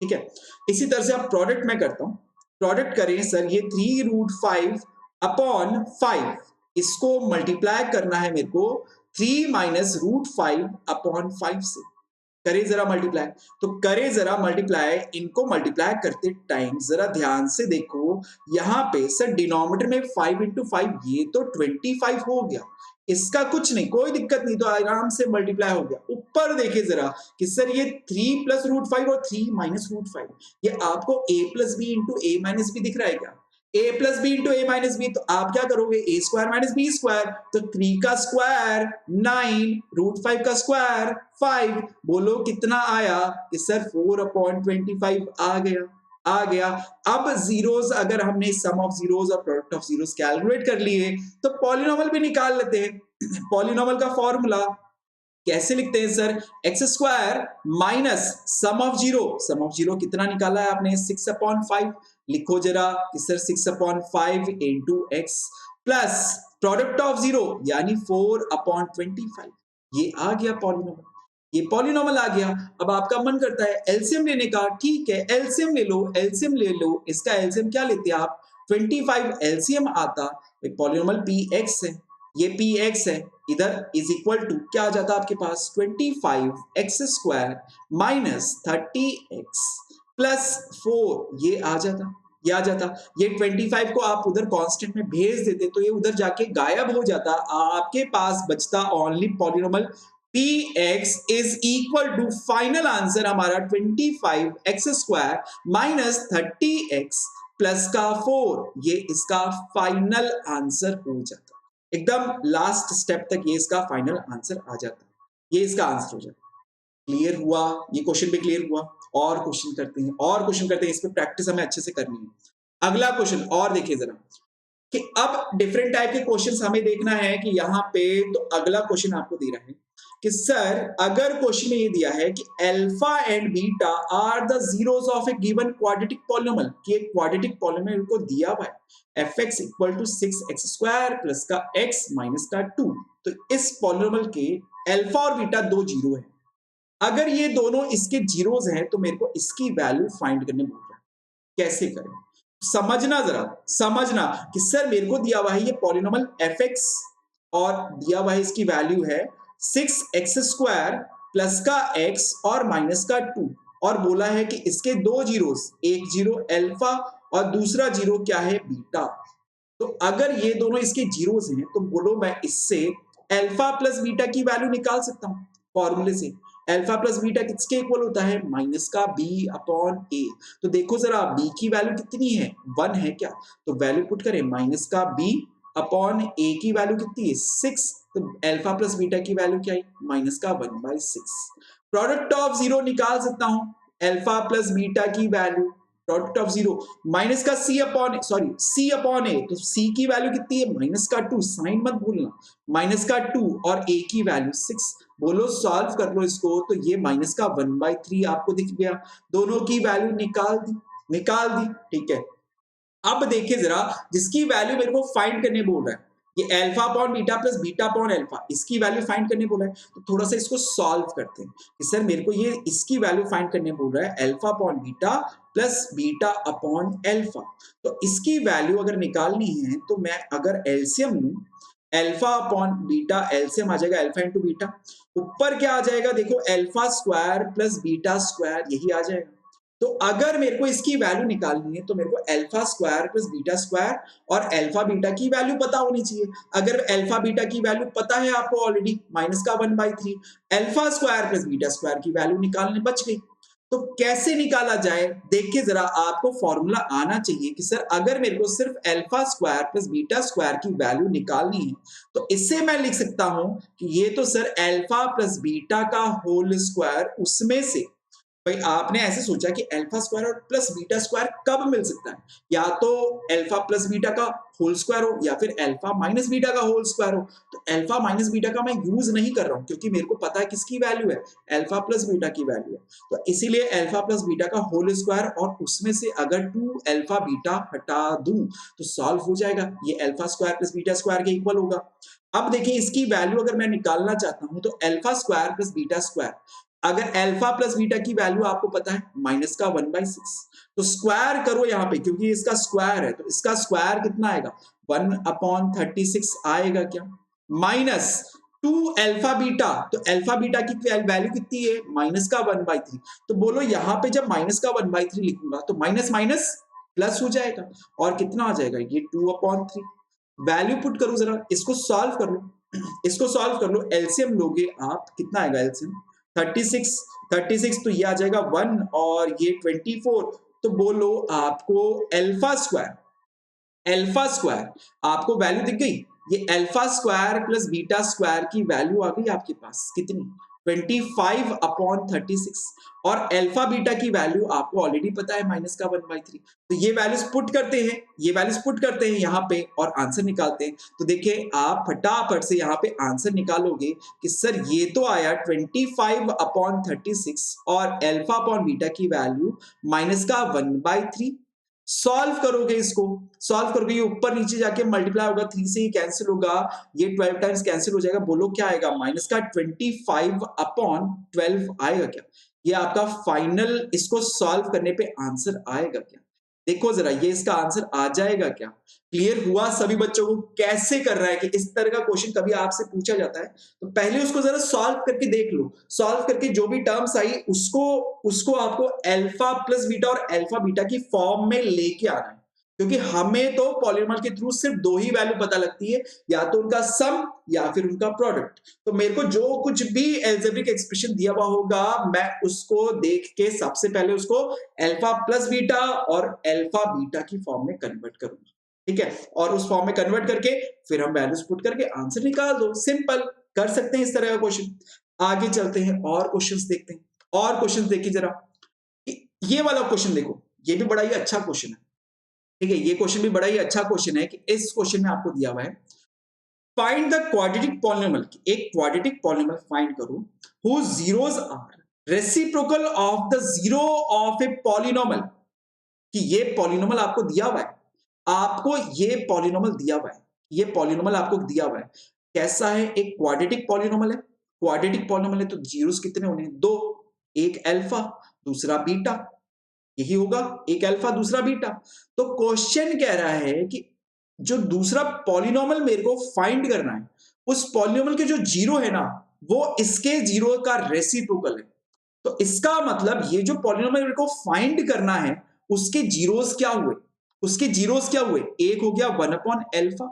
ठीक है, इसी तरह से आप प्रोडक्ट में करता हूं। प्रोडक्ट करें सर, ये 3√5 अपॉन 5, इसको मल्टीप्लाई करना है मेरे को 3 माइनस √5 अपॉन 5 से। करें जरा मल्टीप्लाई, तो करें जरा मल्टीप्लाई, इनको मल्टीप्लाई करते टाइम जरा ध्यान से देखो, यहां पे सर डिनोमिनेटर में 5 इंटू 5, ये तो 25 हो गया, इसका कुछ नहीं, कोई दिक्कत नहीं, तो आराम से मल्टीप्लाई हो गया। ऊपर देखिए जरा कि सर ये 3 प्लस √5 और 3 माइनस √5, ये आपको a plus b into a minus b दिख रहा है क्या? a plus b into a minus b, तो आप क्या करोगे? a square minus b square, तो 3 का स्क्वायर 9, √5 का स्क्वायर 5, बोलो कितना आया? कि सर 4/25 आ गया, आ गया। अब जीरोस अगर हमने सम ऑफ जीरोस और प्रोडक्ट ऑफ जीरोस कैलकुलेट कर लिए तो पॉलिनोमियल भी निकाल लेते हैं। पॉलिनोमियल का फॉर्मूला कैसे लिखते हैं sir? X square minus sum of zero कितना निकाला है आपने? 6/5। लिखो जरा कि sir 6/5 into x plus product of zero यानी 4/25। ये आ गया पॉलिनोमियल, ये पॉलिनोमियल आ गया। अब आपका मन करता है एलसीएम लेने का, ठीक है एलसीएम ले लो, एलसीएम ले लो। इसका एलसीएम क्या लेते हैं आप? 25 एलसीएम आता, पॉलिनोमियल px है, ये px है, इधर इज इक्वल टू क्या आ जाता आपके पास? 25x square minus 30x plus 4, ये आ जाता, ये आ जाता। ये 25 को आप उधर कांस्टेंट में भेज देते तो ये उधर जाके गायब हो जाता, आपके पास बचता only polynomial px is equal to final answer हमारा 25x square minus 30x plus का 4, ये इसका फाइनल आंसर हो जाता। एकदम लास्ट स्टेप तक ये इसका फाइनल आंसर आ जाता, ये इसका आंसर हो जाता। क्लियर हुआ? ये क्वेश्चन भी क्लियर हुआ। और क्वेश्चन करते हैं, और क्वेश्चन करते हैं, इस पे प्रैक्टिस हमें अच्छे से करनी है। अगला क्वेश्चन और देखिए जरा कि अब डिफरेंट टाइप के क्वेश्चंस हमें देखना है कि यहाँ पे, तो अगला क्वेश्चन आपको दे रहा है कि सर अगर क्वेश्चन में ये दिया है कि alpha and beta are the zeros of a given quadratic polynomial, कि एक क्वाड्रेटिक पॉलिनोमियल को दिया हुआ है fx equal to 6x square plus का x माइनस का 2, तो इस पॉलिनोमियल के अल्फा और बीटा दो जीरो है। अगर ये दोनों इसके जीरोस हैं तो मेरे को इसकी वैल्यू फाइंड करने बोल रहा है। कैसे करें? समझना जरा, समझना कि सर मेरे को दिया हुआ है ये पॉलिनोमियल fx और दिया हुआ है इसकी वैल्यू है 6x स्क्वायर प्लस का x और माइनस का 2, और बोला है कि इसके दो जीरोस, एक जीरो अल्फा और दूसरा जीरो क्या है? बीटा। तो अगर ये दोनों इसके जीरोस हैं तो बोलो मैं इससे अल्फा प्लस बीटा की वैल्यू निकाल सकता हूं फॉर्मूले से। अल्फा प्लस बीटा किसके इक्वल होता है? माइनस का b अपॉन a। तो देखो जरा b की वैल्यू कितनी है? 1 है क्या? तो वैल्यू पुट करें, माइनस का b अपॉन a की वैल्यू कितनी है? 6। तो अल्फा प्लस बीटा की वैल्यू क्या है? माइनस का 1/6। प्रोडक्ट ऑफ जीरो निकाल सकता हूं, अल्फा प्लस बीटा की value, product of zero minus का c अपॉन a, तो c की वैल्यू कितनी है? माइनस का 2, साइन मत भूलना, माइनस का 2 और a की वैल्यू 6। बोलो सॉल्व कर लो इसको, तो ये माइनस का 1/3 आपको दिख गया। दोनों की वैल्यू निकाल दी, निकाल दी, ठीक है। अब देखिए जरा जिसकी वैल्यू मेरे को फाइंड करने बोल रहा है, ये alpha upon beta plus beta upon alpha, इसकी वैल्यू फाइंड करने बोला है, तो थोड़ा सा इसको सॉल्व करते हैं कि सर मेरे को ये इसकी वैल्यू फाइंड करने बोल रहा है, alpha upon beta plus beta upon alpha. तो इसकी वैल्यू अगर निकालनी है तो मैं अगर एलसीएम लूं, अल्फा अपॉन बीटा एलसीएम आ जाएगा अल्फा इंटू बीटा, ऊपर क्या आ जाएगा देखो, alpha square plus beta square, यही आ जाएगा। तो अगर मेरे को इसकी वैल्यू निकालनी है तो मेरे को alpha square plus beta square और अल्फा बीटा की वैल्यू पता होनी चाहिए। अगर अल्फा बीटा की वैल्यू पता है आपको ऑलरेडी, माइनस का 1/3, alpha square plus beta square की वैल्यू निकालने बच गई। तो कैसे निकाला जाए? देखिए जरा, आपको फॉर्मूला आना चाहिए कि सर अगर मेरे को सिर्फ alpha square plus beta square की वैल्यू निकालनी है तो इससे मैं लिख सकता हूं कि ये तो सर अल्फा प्लस बीटा का होल स्क्वायर, उसमें से भाई आपने ऐसे सोचा कि अल्फा स्क्वायर और प्लस बीटा स्क्वायर कब मिल सकता है, या तो अल्फा प्लस बीटा का होल स्क्वायर हो या फिर अल्फा माइनस बीटा का होल स्क्वायर हो। तो अल्फा माइनस बीटा का मैं यूज नहीं कर रहा हूं क्योंकि मेरे को पता है किसकी वैल्यू है, अल्फा प्लस बीटा की वैल्यू है। तो इसीलिए अल्फा प्लस बीटा का होल स्क्वायर और उसमें से अगर 2 अल्फा बीटा हटा दूं तो सॉल्व हो जाएगा, ये alpha square plus beta square के इक्वल होगा। अब देखिए इसकी वैल्यू अगर मैं निकालना चाहता हूं तो alpha square plus beta square, अगर अल्फा प्लस बीटा की वैल्यू आपको पता है माइनस का 1/6, तो स्क्वायर करो यहाँ पे क्योंकि इसका स्क्वायर है तो इसका स्क्वायर कितना आएगा 1/36 आएगा क्या, माइनस 2 अल्फा बीटा, तो अल्फा बीटा की वैल्यू कितनी है माइनस का 1/3। तो बोलो यहाँ पे जब माइनस का 1/3 लिखूंगा तो माइनस माइनस प्लस हो जाएगा और कितना आ जाएगा ये 2/3। वैल्यू पुट करो जरा, इसको सॉल्व कर लो, इसको सॉल्व कर लो, एलसीएम लोगे आप कितना आएगा एलसीएम 36, 36 तो ये आ जाएगा 1 और ये 24। तो बोलो आपको अल्फा स्क्वायर आपको वैल्यू दिख गई, ये alpha square plus beta square की वैल्यू आ गई आपके पास कितनी 25/36 और अल्फा बीटा की वैल्यू आपको ऑलरेडी पता है माइनस का 1/3। तो ये वैल्यूज पुट करते हैं, ये वैल्यूज पुट करते हैं यहाँ पे और आंसर निकालते हैं। तो देखिए आप फटाफट से यहाँ पे आंसर निकालोगे कि सर ये तो आया 25/36 और अल्फा अपॉन बीटा की वैल्यू माइनस का 1/3। सॉल्व करोगे, इसको सॉल्व करोगे, ये ऊपर नीचे जाके मल्टीप्लाई होगा, 3 से ही कैंसिल होगा, ये 12 टाइम्स कैंसिल हो जाएगा। बोलो क्या आएगा माइनस का 25/12 आएगा क्या, ये आपका फाइनल इसको सॉल्व करने पे आंसर आएगा क्या, देखो जरा ये इसका आंसर आ जाएगा क्या। क्लियर हुआ सभी बच्चों को कैसे कर रहा है कि इस तरह का क्वेश्चन कभी आपसे पूछा जाता है तो पहले उसको जरा सॉल्व करके देख लो, सॉल्व करके जो भी टर्म्स आई उसको उसको आपको अल्फा प्लस बीटा और अल्फा बीटा की फॉर्म में लेके आना है, क्योंकि हमें तो पॉलीनॉमियल के थ्रू सिर्फ दो ही वैल्यू पता लगती है, या तो उनका सम या फिर उनका प्रोडक्ट। तो मेरे को जो कुछ भी एल्जेब्रिक एक्सप्रेशन दिया हुआ होगा मैं उसको देख के सबसे पहले उसको अल्फा प्लस बीटा और अल्फा बीटा की फॉर्म में कन्वर्ट करूंगा, ठीक है, और उस फॉर्म में कन्वर्ट करके फिर हम वैल्यूज पुट करके आंसर निकाल दो, सिंपल कर सकते हैं इस तरह का क्वेश्चन। आगे चलते हैं और क्वेश्चंस देखते हैं, और क्वेश्चंस देखिए जरा, ये वाला क्वेश्चन देखो, ये भी बड़ा ही अच्छा क्वेश्चन है, ठीक है, ये क्वेश्चन भी बड़ा ही अच्छा क्वेश्चन है कि इस क्वेश्चन में आपको दिया हुआ है फाइंड द क्वाड्रेटिक पॉलिनोमियल, एक क्वाड्रेटिक पॉलिनोमियल फाइंड करो whose zeros are reciprocal of the zero of a polynomial, कि ये पॉलिनोमियल आपको दिया हुआ है, आपको ये पॉलिनोमियल दिया हुआ है, ये पॉलिनोमियल आपको दिया हुआ है, कैसा है, एक क्वाड्रेटिक पॉलिनोमियल है, क्वाड्रेटिक पॉलिनोमियल है तो जीरोस कितने होने हैं, दो, एक अल्फा दूसरा बीटा, यही होगा, एक अल्फा दूसरा बीटा। तो क्वेश्चन कह रहा है कि जो दूसरा पॉलिनोमियल मेरे को फाइंड करना है उस पॉलिनोमियल के जो जीरो है ना वो इसके जीरो का रेसिप्रोकल है। तो इसका मतलब ये जो पॉलिनोमियल मेरे को फाइंड करना है उसके जीरोस क्या हुए, उसके जीरोस क्या हुए, एक हो गया 1/अल्फा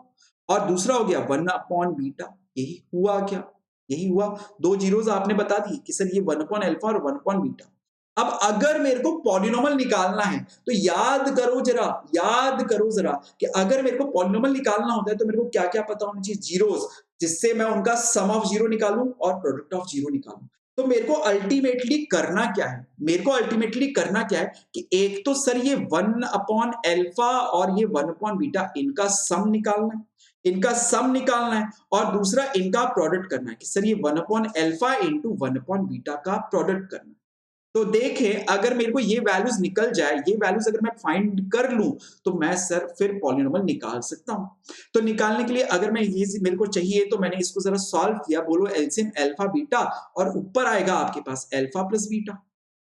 और दूसरा हो गया 1/बीटा, यही हुआ क्या, यही हुआ, दो जीरोस आपने बता दी कि सर ये 1/अल्फा और 1/बीटा। अब अगर मेरे को पॉलिनोमियल निकालना है तो याद करो जरा, याद करो जरा कि अगर मेरे को पॉलिनोमियल निकालना होता है तो मेरे को क्या क्या पता होना चाहिए, जीरोस, जिससे मैं उनका सम ऑफ जीरो निकालूं और प्रोडक्ट ऑफ जीरो निकालूं। तो मेरे को अल्टीमेटली करना क्या है, मेरे को अल्टीमेटली करना क्या है कि एक तो सर ये 1/अल्फा और ये 1/बीटा इनका सम निकालना है, इनका सम निकालना है, और दूसरा इनका प्रोडक्ट करना है कि सर ये 1/अल्फा इंटू 1/बीटा का प्रोडक्ट करना है। तो देखें अगर मेरे को ये वैल्यूज निकल जाए, ये वैल्यूज अगर मैं फाइंड कर लूं तो मैं सर फिर पॉलिनोमियल निकाल सकता हूं। तो निकालने के लिए अगर मैं ये मेरे को चाहिए तो मैंने इसको जरा सॉल्व किया, बोलो एलसीएम अल्फा बीटा और ऊपर आएगा आपके पास alpha plus beta,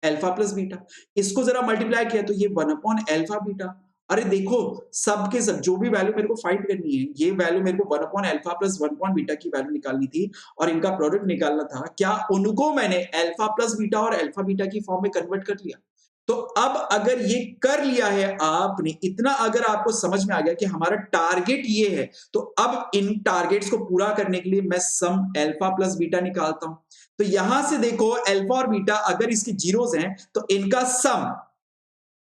alpha plus beta, इसको जरा मल्टीप्लाई किया तो ये 1/अल्फा बीटा। अरे देखो सबके सब जो भी वैल्यू मेरे को फाइंड करनी है, ये वैल्यू मेरे को 1/अल्फा प्लस 1/बीटा की वैल्यू निकालनी थी और इनका प्रोडक्ट निकालना था, क्या उनको मैंने अल्फा प्लस बीटा और अल्फा बीटा की फॉर्म में कन्वर्ट कर लिया। तो अब अगर ये कर लिया है आपने, इतना अगर आपको समझ में आ गया कि हमारा टारगेट ये है, तो अब इन टारगेट्स को पूरा करने के लिए मैं सम अल्फा प्लस बीटा निकालता हूं। तो यहां से देखो अल्फा और बीटा अगर इसके जीरोस हैं तो इनका सम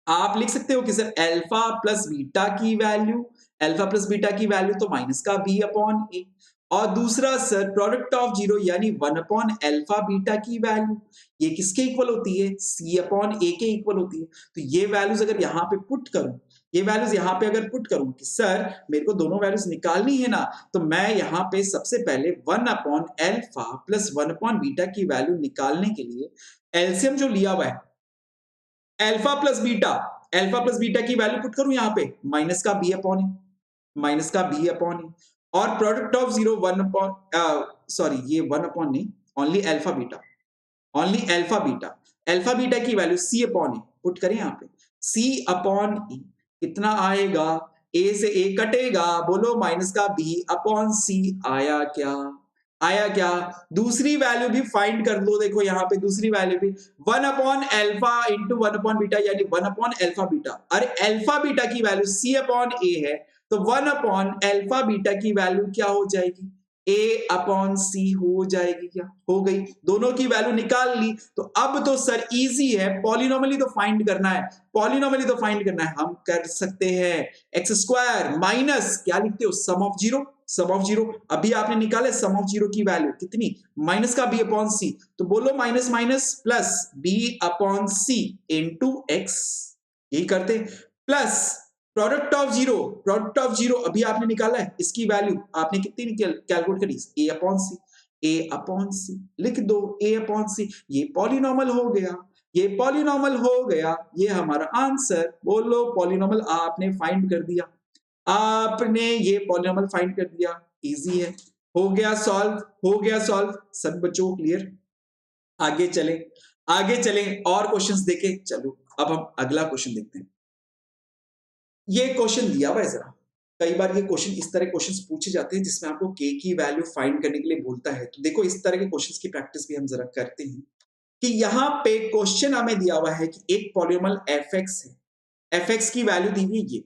आप लिख सकते हो कि सर अल्फा प्लस बीटा की वैल्यू, अल्फा प्लस बीटा की वैल्यू तो माइनस का बी अपॉन ए, और दूसरा सर प्रोडक्ट ऑफ जीरो यानी 1/अल्फा बीटा की वैल्यू, ये किसके इक्वल होती है? C/A के इक्वल होती है। तो ये वैल्यूज अगर यहाँ पे पुट करूं, ये वैल्यूज यहाँ पे अगर पुट करूं कि सर मेरे को दोनों वैल्यूज निकालनी है ना, तो मैं यहाँ पे सबसे पहले 1/अल्फा प्लस 1/बीटा की वैल्यू निकालने के लिए एलसीएम जो लिया हुआ है अल्फा प्लस बीटा की वैल्यू पुट करूं यहाँ पे, माइनस का b/a और प्रोडक्ट ऑफ जीरो ये 1/ नहीं, ओनली अल्फा बीटा की वैल्यू C/A पुट करें यहाँ पे, C/A कितना आएगा? a से a कटेगा, बोलो माइनस का b/c आया क्या? दूसरी वैल्यू भी फाइंड कर लो, देखो यहाँ पे दूसरी वैल्यू भी 1/अल्फा इंटू 1/बीटा यानी 1/अल्फा बीटा। अरे अल्फा बीटा की वैल्यू C/A है, तो 1/अल्फा बीटा की वैल्यू क्या हो जाएगी? A/C हो जाएगी। क्या हो गई? दोनों की वैल्यू निकाल ली। तो अब तो सर इजी है, पॉलिनोमियली तो फाइंड करना है, हम कर सकते हैं एक्स स्क्वायर माइनस क्या लिखते हो? सम ऑफ जीरो। अभी आपने निकाले सम ऑफ जीरो की वैल्यू कितनी? माइनस का b/c, तो बोलो minus minus plus b/c into x, यही करते प्लस प्रोडक्ट ऑफ जीरो अभी आपने निकाला है, इसकी वैल्यू आपने कितनी कैलकुलेट करी? a/c लिख दो, a/c। ये पॉलिनोमियल हो गया, ये हमारा आंसर। बोलो पॉलिनोमियल आपने फाइंड कर दिया, इजी है, हो गया सॉल्व। सब बच्चों को क्लियर? आगे चलें और क्वेश्चंस देखें। चलो अब हम अगला क्वेश्चन देखते हैं। ये क्वेश्चन दिया हुआ है जरा, कई बार ये क्वेश्चन इस तरह क्वेश्चंस पूछे जाते हैं जिसमें आपको k की वैल्यू फाइंड करने के लिए बोलता है। तो देखो इस तरह के क्वेश्चंस की प्रैक्टिस भी हम जरा करते हैं कि यहाँ पे क्वेश्चन हमें दिया हुआ है कि एक पॉलिनोमियल fx है, fx की वैल्यू दी हुई है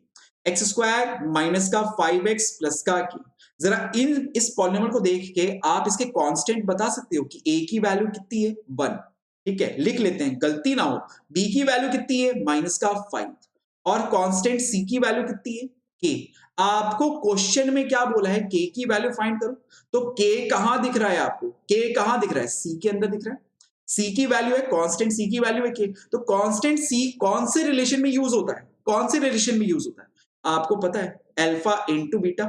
एक्स स्क्वायर माइनस का 5x प्लस का k। जरा इस पॉलिनोमियल को देख के आप इसके कांस्टेंट बता सकते हो कि a की वैल्यू कितनी है? 1। ठीक है, लिख लेते हैं, गलती ना हो। b की वैल्यू कितनी है? माइनस का 5 और कांस्टेंट c की वैल्यू कितनी है? k। आपको क्वेश्चन में क्या बोला है? k की वैल्यू फाइंड करो। तो k कहां दिख रहा है आपको? k कहां दिख रहा है? c के अंदर दिख रहा है। c की वैल्यू है, कांस्टेंट c की वैल्यू है k। तो कांस्टेंट c कौन से रिलेशन में यूज होता है? आपको पता है, अल्फा इंटू बीटा।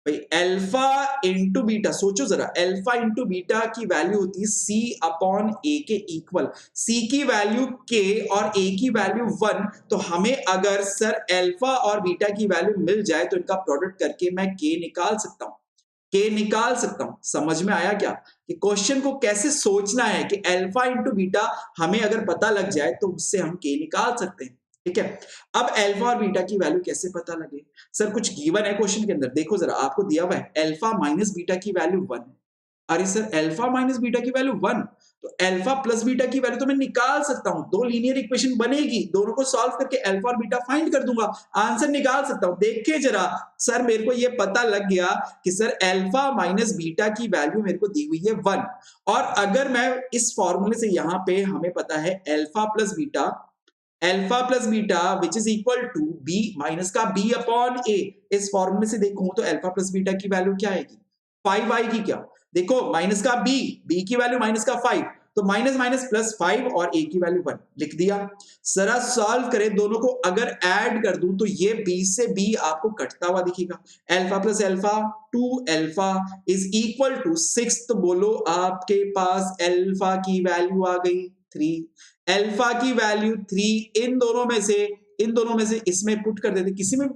भाई अल्फा इंटू बीटा, सोचो जरा, अल्फा इंटू बीटा की वैल्यू होती है C/A के इक्वल। C की वैल्यू k और A की वैल्यू 1। तो हमें अगर सर अल्फा और बीटा की वैल्यू मिल जाए तो इनका प्रोडक्ट करके मैं k निकाल सकता हूं। समझ में आया क्या कि क्वेश्चन को कैसे सोचना है कि अल्फा इंटू बीटा हमें अगर पता लग जाए तो उससे हम k निकाल सकते हैं। ठीक है, अब अल्फा और बीटा की वैल्यू कैसे पता लगे? सर कुछ गिवन है क्वेश्चन के अंदर, देखो जरा, आपको दिया हुआ है अल्फा माइनस बीटा की वैल्यू 1 है। अरे सर अल्फा माइनस बीटा की वैल्यू 1, तो अल्फा प्लस बीटा की वैल्यू तो मैं निकाल सकता हूं, दो लीनियर इक्वेशन बनेगी, दोनों को सॉल्व करके अल्फा और बीटा फाइंड कर दूंगा, आंसर निकाल सकता हूं। देखिए जरा सर, मेरे को ये पता लग गया कि सर अल्फा माइनस बीटा की वैल्यू मेरे को दी हुई है 1। और अगर मैं इस फॉर्मूले से यहां पे हमें पता है alpha plus beta which is equal to b minus का b/a। इस फॉर्मूले से देखूं तो अल्फा प्लस बीटा की वैल्यू क्या आएगी? 5 आएगी। क्या देखो, माइनस का b की वैल्यू माइनस का 5, तो माइनस माइनस प्लस 5 और a की वैल्यू 1 लिख दिया। जरा सॉल्व करें, दोनों को अगर ऐड कर दूं तो ये b से b आपको कटता हुआ दिखेगा। Alpha plus alpha 2 alpha is equal to 6। तो बोलो आपके पास अल्फा की वैल्यू आ गई 3। अल्फा की वैल्यू 3, इन दोनों में से इसमें पुट कर देते, किसी में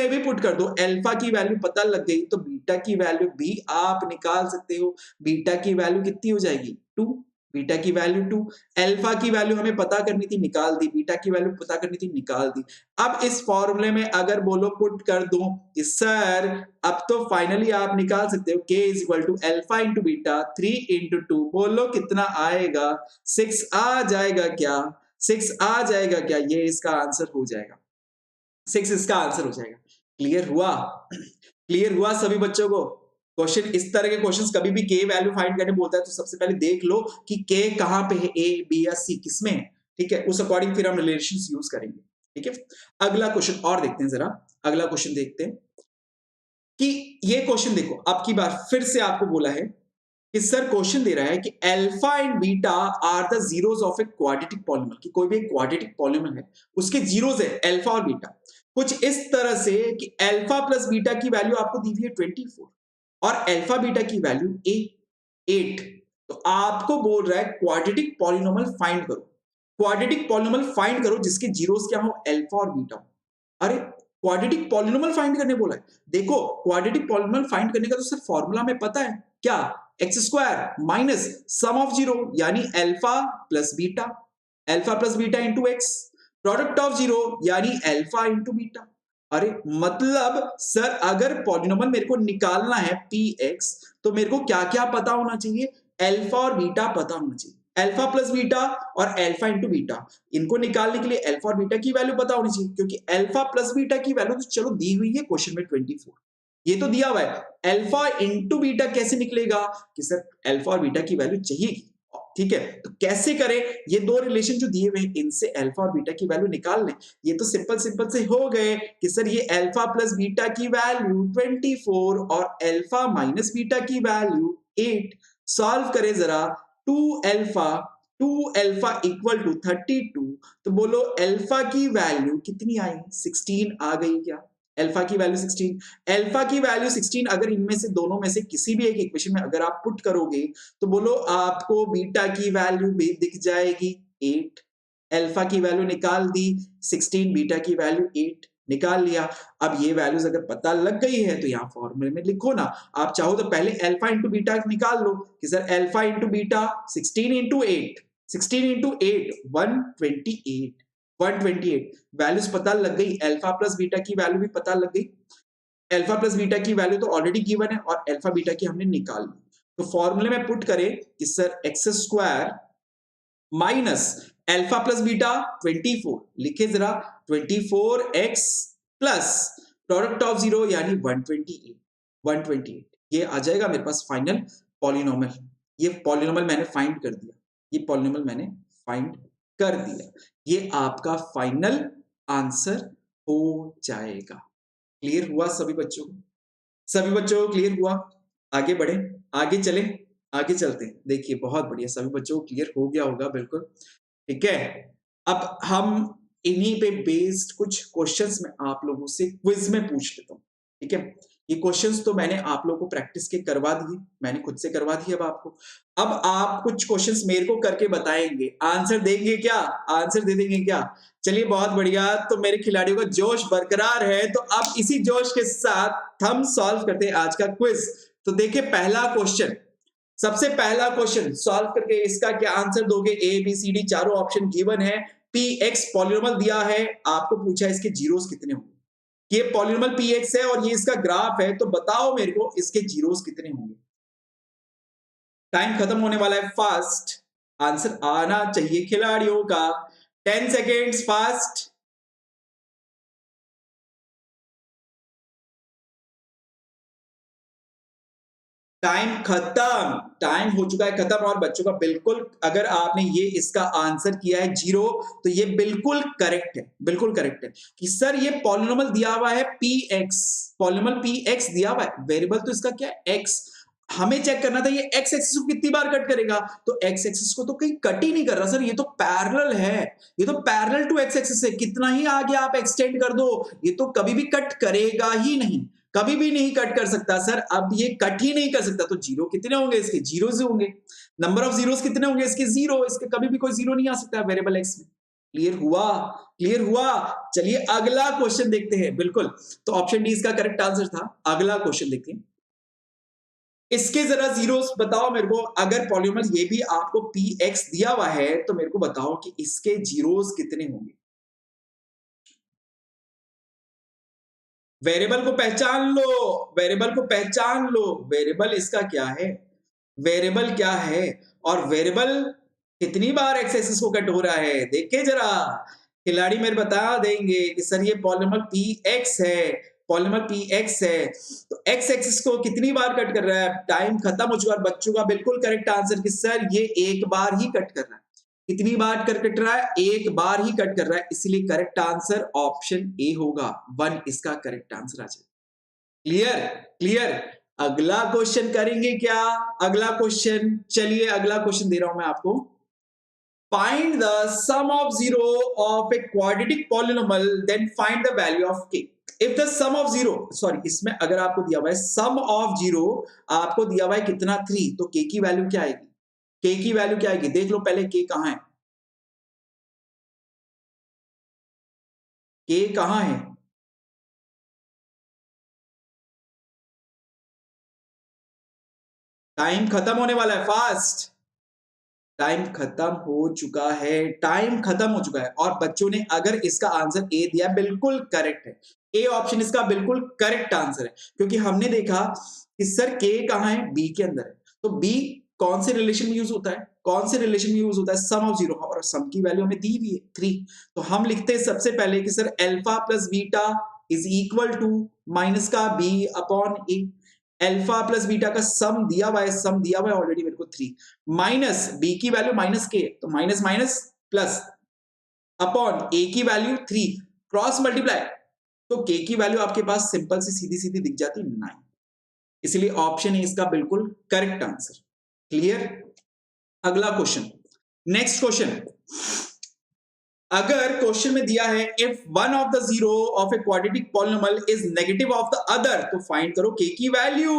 भी पुट कर दो, अल्फा की वैल्यू पता लग गई तो बीटा की वैल्यू भी आप निकाल सकते हो। बीटा की वैल्यू कितनी हो जाएगी? 2। बीटा की वैल्यू 2, अल्फा की वैल्यू हमें पता करनी थी, निकाल दी, बीटा की वैल्यू पता करनी थी, निकाल दी। अब इस फॉर्मूले में अगर बोलो पुट कर दूं कि सर अब तो फाइनली आप निकाल सकते हो k is equal to alpha into beta 3 into 2, बोलो कितना आएगा? 6 आ जाएगा क्या? 6 आ जाएगा क्या? ये इसका आंसर हो जाएगा, 6 इसका आंसर हो जाएगा। क्लियर हुआ सभी बच्चों को? क्वेश्चन इस तरह के क्वेश्चंस कभी भी k वैल्यू फाइंड करने बोलता है तो सबसे पहले देख लो कि k कहां पे है, a b या c किसमें है। ठीक है, उस अकॉर्डिंग फिर हम रिलेशंस यूज करेंगे। ठीक है, अगला क्वेश्चन और देखते हैं, जरा अगला क्वेश्चन देखते हैं। कि ये क्वेश्चन देखो, अब की बार फिर से आपको बोला है कि सर क्वेश्चन दे रहा है कि alpha and beta are the zeros of a quadratic polynomial, कि कोई भी एक क्वाड्रेटिक पॉलीनोमियल है उसके जीरोस है अल्फा और बीटा, कुछ इस तरह से कि अल्फा प्लस बीटा की वैल्यू आपको दी हुई है 24 और अल्फा बीटा की वैल्यू 8। तो आपको बोल रहा है क्वाड्रेटिक पॉलीनोमियल फाइंड करो, क्वाड्रेटिक पॉलीनोमियल फाइंड करो जिसके जीरोस क्या हो, अल्फा और बीटा हो। अरे क्वाड्रेटिक पॉलीनोमियल फाइंड करने बोला है। देखो क्वाड्रेटिक पॉलीनोमियल फाइंड करने का तो सर फॉर्मूला में पता है क्या, x square minus sum of zero यानी alpha plus beta into x, product of zero यानी अल्फा इंटू बीटा। अरे मतलब सर अगर पॉलिनोमियल मेरे को निकालना है पी एक्स तो मेरे को क्या क्या पता होना चाहिए, अल्फा और बीटा पता होना चाहिए, अल्फा प्लस बीटा और अल्फा इंटू बीटा। इनको निकालने के लिए अल्फा और बीटा की वैल्यू पता होनी चाहिए, क्योंकि अल्फा प्लस बीटा की वैल्यू तो चलो दी हुई है क्वेश्चन में 24, ये तो दिया हुआ है। अल्फा इंटू बीटा कैसे निकलेगा कि सर अल्फा और बीटा की वैल्यू चाहिए, ठीक है। तो कैसे करें, ये दो रिलेशन जो दिए हुए हैं इनसे अल्फा और बीटा की वैल्यू निकाल लें। ये तो सिंपल सिंपल से हो गए कि सर ये अल्फा प्लस बीटा की वैल्यू 24 और अल्फा माइनस बीटा की वैल्यू 8। सॉल्व करें जरा, 2 अल्फा इक्वल टू 32, तो बोलो अल्फा की वैल्यू कितनी आई, 16 आ गई क्या, अल्फा की वैल्यू 16। अल्फा की वैल्यू 16 अगर इनमें से दोनों में से किसी भी एक इक्वेशन में अगर आप पुट करोगे तो बोलो आपको बीटा की वैल्यू भी दिख जाएगी 8। अल्फा की वैल्यू निकाल दी 16, बीटा की वैल्यू 8 निकाल लिया। अब ये वैल्यूज अगर पता लग गई है तो यहाँ फॉर्मूले में लिखो ना, आप चाहो तो पहले अल्फा इंटू बीटा निकाल लो कि sir alpha into beta 16 into 8, 16 into 8 128, 128 values पता लग गई, अल्फा प्लस बीटा की वैल्यू भी पता लग गई। अल्फा प्लस बीटा की वैल्यू तो ऑलरेडी गिवन है और अल्फा बीटा की हमने निकाल ली। तो फॉर्मूले में पुट करें कि sir x square minus alpha plus beta 24, लिखे जरा 24x plus product of zero यानी 128, ये आ जाएगा मेरे पास फाइनल पॉलिनोमियल। ये पॉलिनोमियल मैंने फाइंड कर दिया, ये पॉलिनोमियल मैंने फाइंड कर दिया, ये आपका फाइनल आंसर हो जाएगा। क्लियर हुआ सभी बच्चों को, सभी बच्चों को क्लियर हुआ? आगे बढ़े, आगे चले, आगे चलते हैं। देखिए बहुत बढ़िया, सभी बच्चों को क्लियर हो गया होगा बिल्कुल, ठीक है। अब हम इन्हीं पे बेस्ड कुछ क्वेश्चंस में आप लोगों से क्विज में पूछ लेता हूँ, ठीक है। ये क्वेश्चंस तो मैंने आप लोगों को प्रैक्टिस के करवा दिए, मैंने खुद से करवा दिए अब आपको। अब आप कुछ क्वेश्चंस मेरे को करके बताएंगे, आंसर देंगे क्या, आंसर दे देंगे क्या? चलिए बहुत बढ़िया, तो मेरे खिलाड़ियों का जोश बरकरार है, तो अब इसी जोश के साथ हम सॉल्व करते हैं आज का क्विज। तो देखिए पहला क्वेश्चन, सबसे पहला क्वेश्चन सॉल्व करके इसका क्या आंसर दोगे, ए बी सी डी चारों ऑप्शन गिवन है। पी एक्स पॉलिनोमियल दिया है, आपको पूछा है इसके जीरोस कितने होंगे। ये पॉलिनोमियल पी एक्स है और ये इसका ग्राफ है, तो बताओ मेरे को इसके जीरोस कितने होंगे। टाइम खत्म होने वाला है, फास्ट आंसर आना चाहिए खिलाड़ियों का, 10 सेकेंड्स फास्ट। टाइम खत्म, टाइम हो चुका है खत्म। और बच्चों का बिल्कुल, अगर आपने ये इसका आंसर किया है 0 तो ये बिल्कुल करेक्ट है, बिल्कुल करेक्ट है कि सर ये पॉलिनोमियल दिया हुआ है P x, polynomial P x दिया हुआ है, वेरिएबल तो इसका क्या है एक्स, हमें चेक करना था ये एक्स एक्सिस को कितनी बार कट करेगा, तो एक्स एक्सिस को तो कहीं कट ही नहीं कर रहा सर, ये तो पैरेलल है, ये तो पैरेलल टू एक्स एक्सिस है, कितना ही आगे आप एक्सटेंड कर दो ये तो कभी भी कट करेगा ही नहीं, कभी भी नहीं कट कर सकता सर। अब ये कट ही नहीं कर सकता, तो जीरो कितने होंगे इसके, जीरो होंगे। नंबर ऑफ जीरोस कितने होंगे इसके, जीरो, इसके कभी भी कोई जीरो नहीं आ सकता वेरिएबल एक्स में। क्लियर हुआ, क्लियर हुआ। चलिए अगला क्वेश्चन देखते हैं, बिल्कुल, तो ऑप्शन डी इसका करेक्ट आंसर था। अगला क्वेश्चन देखते हैं, इसके जरा जीरोस बताओ मेरे को, अगर पॉलिनोमियल ये भी आपको पी एक्स दिया हुआ है तो मेरे को बताओ कि इसके जीरोस कितने होंगे। वेरिएबल को पहचान लो, वेरिएबल को पहचान लो, वेरिएबल इसका क्या है, वेरिएबल क्या है, और वेरिएबल कितनी बार एक्स एक्सिस को कट हो रहा है, देखिए जरा खिलाड़ी मेरे बता देंगे कि सर ये पॉलिनोमियल पी एक्स है, पॉलिनोमियल पी एक्स है, तो एक्स एक्सिस को कितनी बार कट कर रहा है। टाइम खत्म हो चुका है, बच्चों का बिल्कुल करेक्ट आंसर कि सर ये एक बार ही कट कर रहा है। कितनी बार कट रहा है, एक बार ही कट कर रहा है, इसलिए करेक्ट आंसर ऑप्शन ए होगा, 1 इसका करेक्ट आंसर आ जाएगा। Clear clear. अगला क्वेश्चन करेंगे क्या? अगला क्वेश्चन, चलिए अगला क्वेश्चन दे रहा हूं मैं आपको। Find the sum of zero of a quadratic polynomial, then find the value of k. If the sum of zero, sorry, इसमें अगर आपको दिया हुआ है sum of zero, आपको दिया हुआ है कितना 3, तो k की वैल्यू क्या आएगी? k की वैल्यू क्या आएगी? देख लो पहले k कहां है? k कहां है? टाइम खत्म होने वाला है, फास्ट। टाइम खत्म हो चुका है, टाइम खत्म हो चुका है। और बच्चों ने अगर इसका आंसर ए दिया, बिल्कुल करेक्ट है। ए ऑप्शन इसका बिल्कुल करेक्ट आंसर है, क्योंकि हमने देखा कि सर के कहां है? बी के अंदर है। तो बी कौन से रिलेशन में यूज होता है? कौन से रिलेशन में यूज होता है? सम ऑफ जीरो। और सम की वैल्यू हमें दी हुई है 3। तो हम लिखते हैं सबसे पहले कि sir alpha plus beta is equal to minus का b upon a. Alpha plus beta का सम दिया हुआ है, सम दिया हुआ है ऑलरेडी मेरे को 3, माइनस बी की वैल्यू माइनस के, तो माइनस माइनस प्लस अपॉन ए की वैल्यू 3, क्रॉस मल्टीप्लाई, तो के की वैल्यू आपके पास सिंपल सी सीधी सीधी दिख जाती 9। इसलिए ऑप्शन ए इसका बिल्कुल करेक्ट आंसर। क्लियर। अगला क्वेश्चन, नेक्स्ट क्वेश्चन। अगर क्वेश्चन में दिया है if one of the zero of a quadratic polynomial is negative of the other, तो फाइंड करो के की वैल्यू।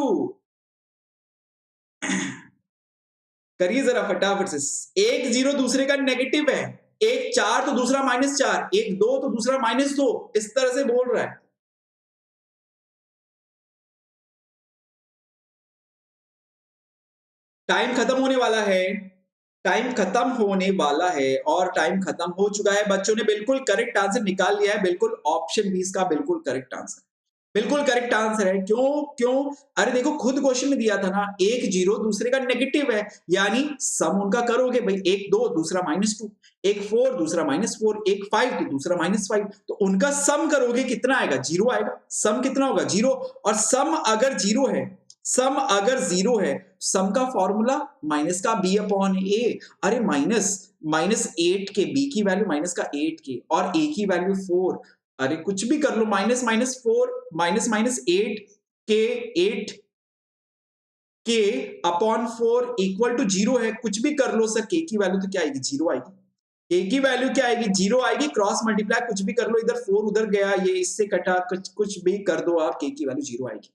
करिए जरा फटाफट से। एक जीरो दूसरे का नेगेटिव है, एक 4 तो दूसरा -4, एक 2 तो दूसरा -2, इस तरह से बोल रहा है। टाइम खत्म होने वाला है, टाइम खत्म होने वाला है और टाइम खत्म हो चुका है। बच्चों ने बिल्कुल करेक्ट आंसर निकाल लिया है, बिल्कुल ऑप्शन बी इसका बिल्कुल करेक्ट आंसर, बिल्कुल करेक्ट आंसर है। क्यों क्यों? अरे देखो खुद क्वेश्चन में दिया था ना, एक जीरो दूसरे का नेगेटिव है, यानी सम उनका करोगे भाई, एक 2 दूसरा -2, एक 4 दूसरा -4, एक 5 तो दूसरा -5, तो उनका सम करोगे कितना आएगा? जीरो आएगा। सम कितना होगा? जीरो। और सम अगर जीरो है, सम अगर जीरो है, सम का फॉर्मूला माइनस का बी अपॉन ए। अरे माइनस -8 के, बी की वैल्यू माइनस का 8 के और ए की वैल्यू 4। अरे कुछ भी कर लो, माइनस माइनस 4 माइनस माइनस 8 के, 8 के अपॉन 4 इक्वल टू जीरो है। कुछ भी कर लो सर, के की वैल्यू तो क्या आएगी? जीरो आएगी। के की वैल्यू क्या आएगी? जीरो आएगी। क्रॉस मल्टीप्लाई कुछ भी कर लो, इधर 4 उधर गया, ये इससे कटा, कुछ भी कर दो आप, के की वैल्यू जीरो आएगी।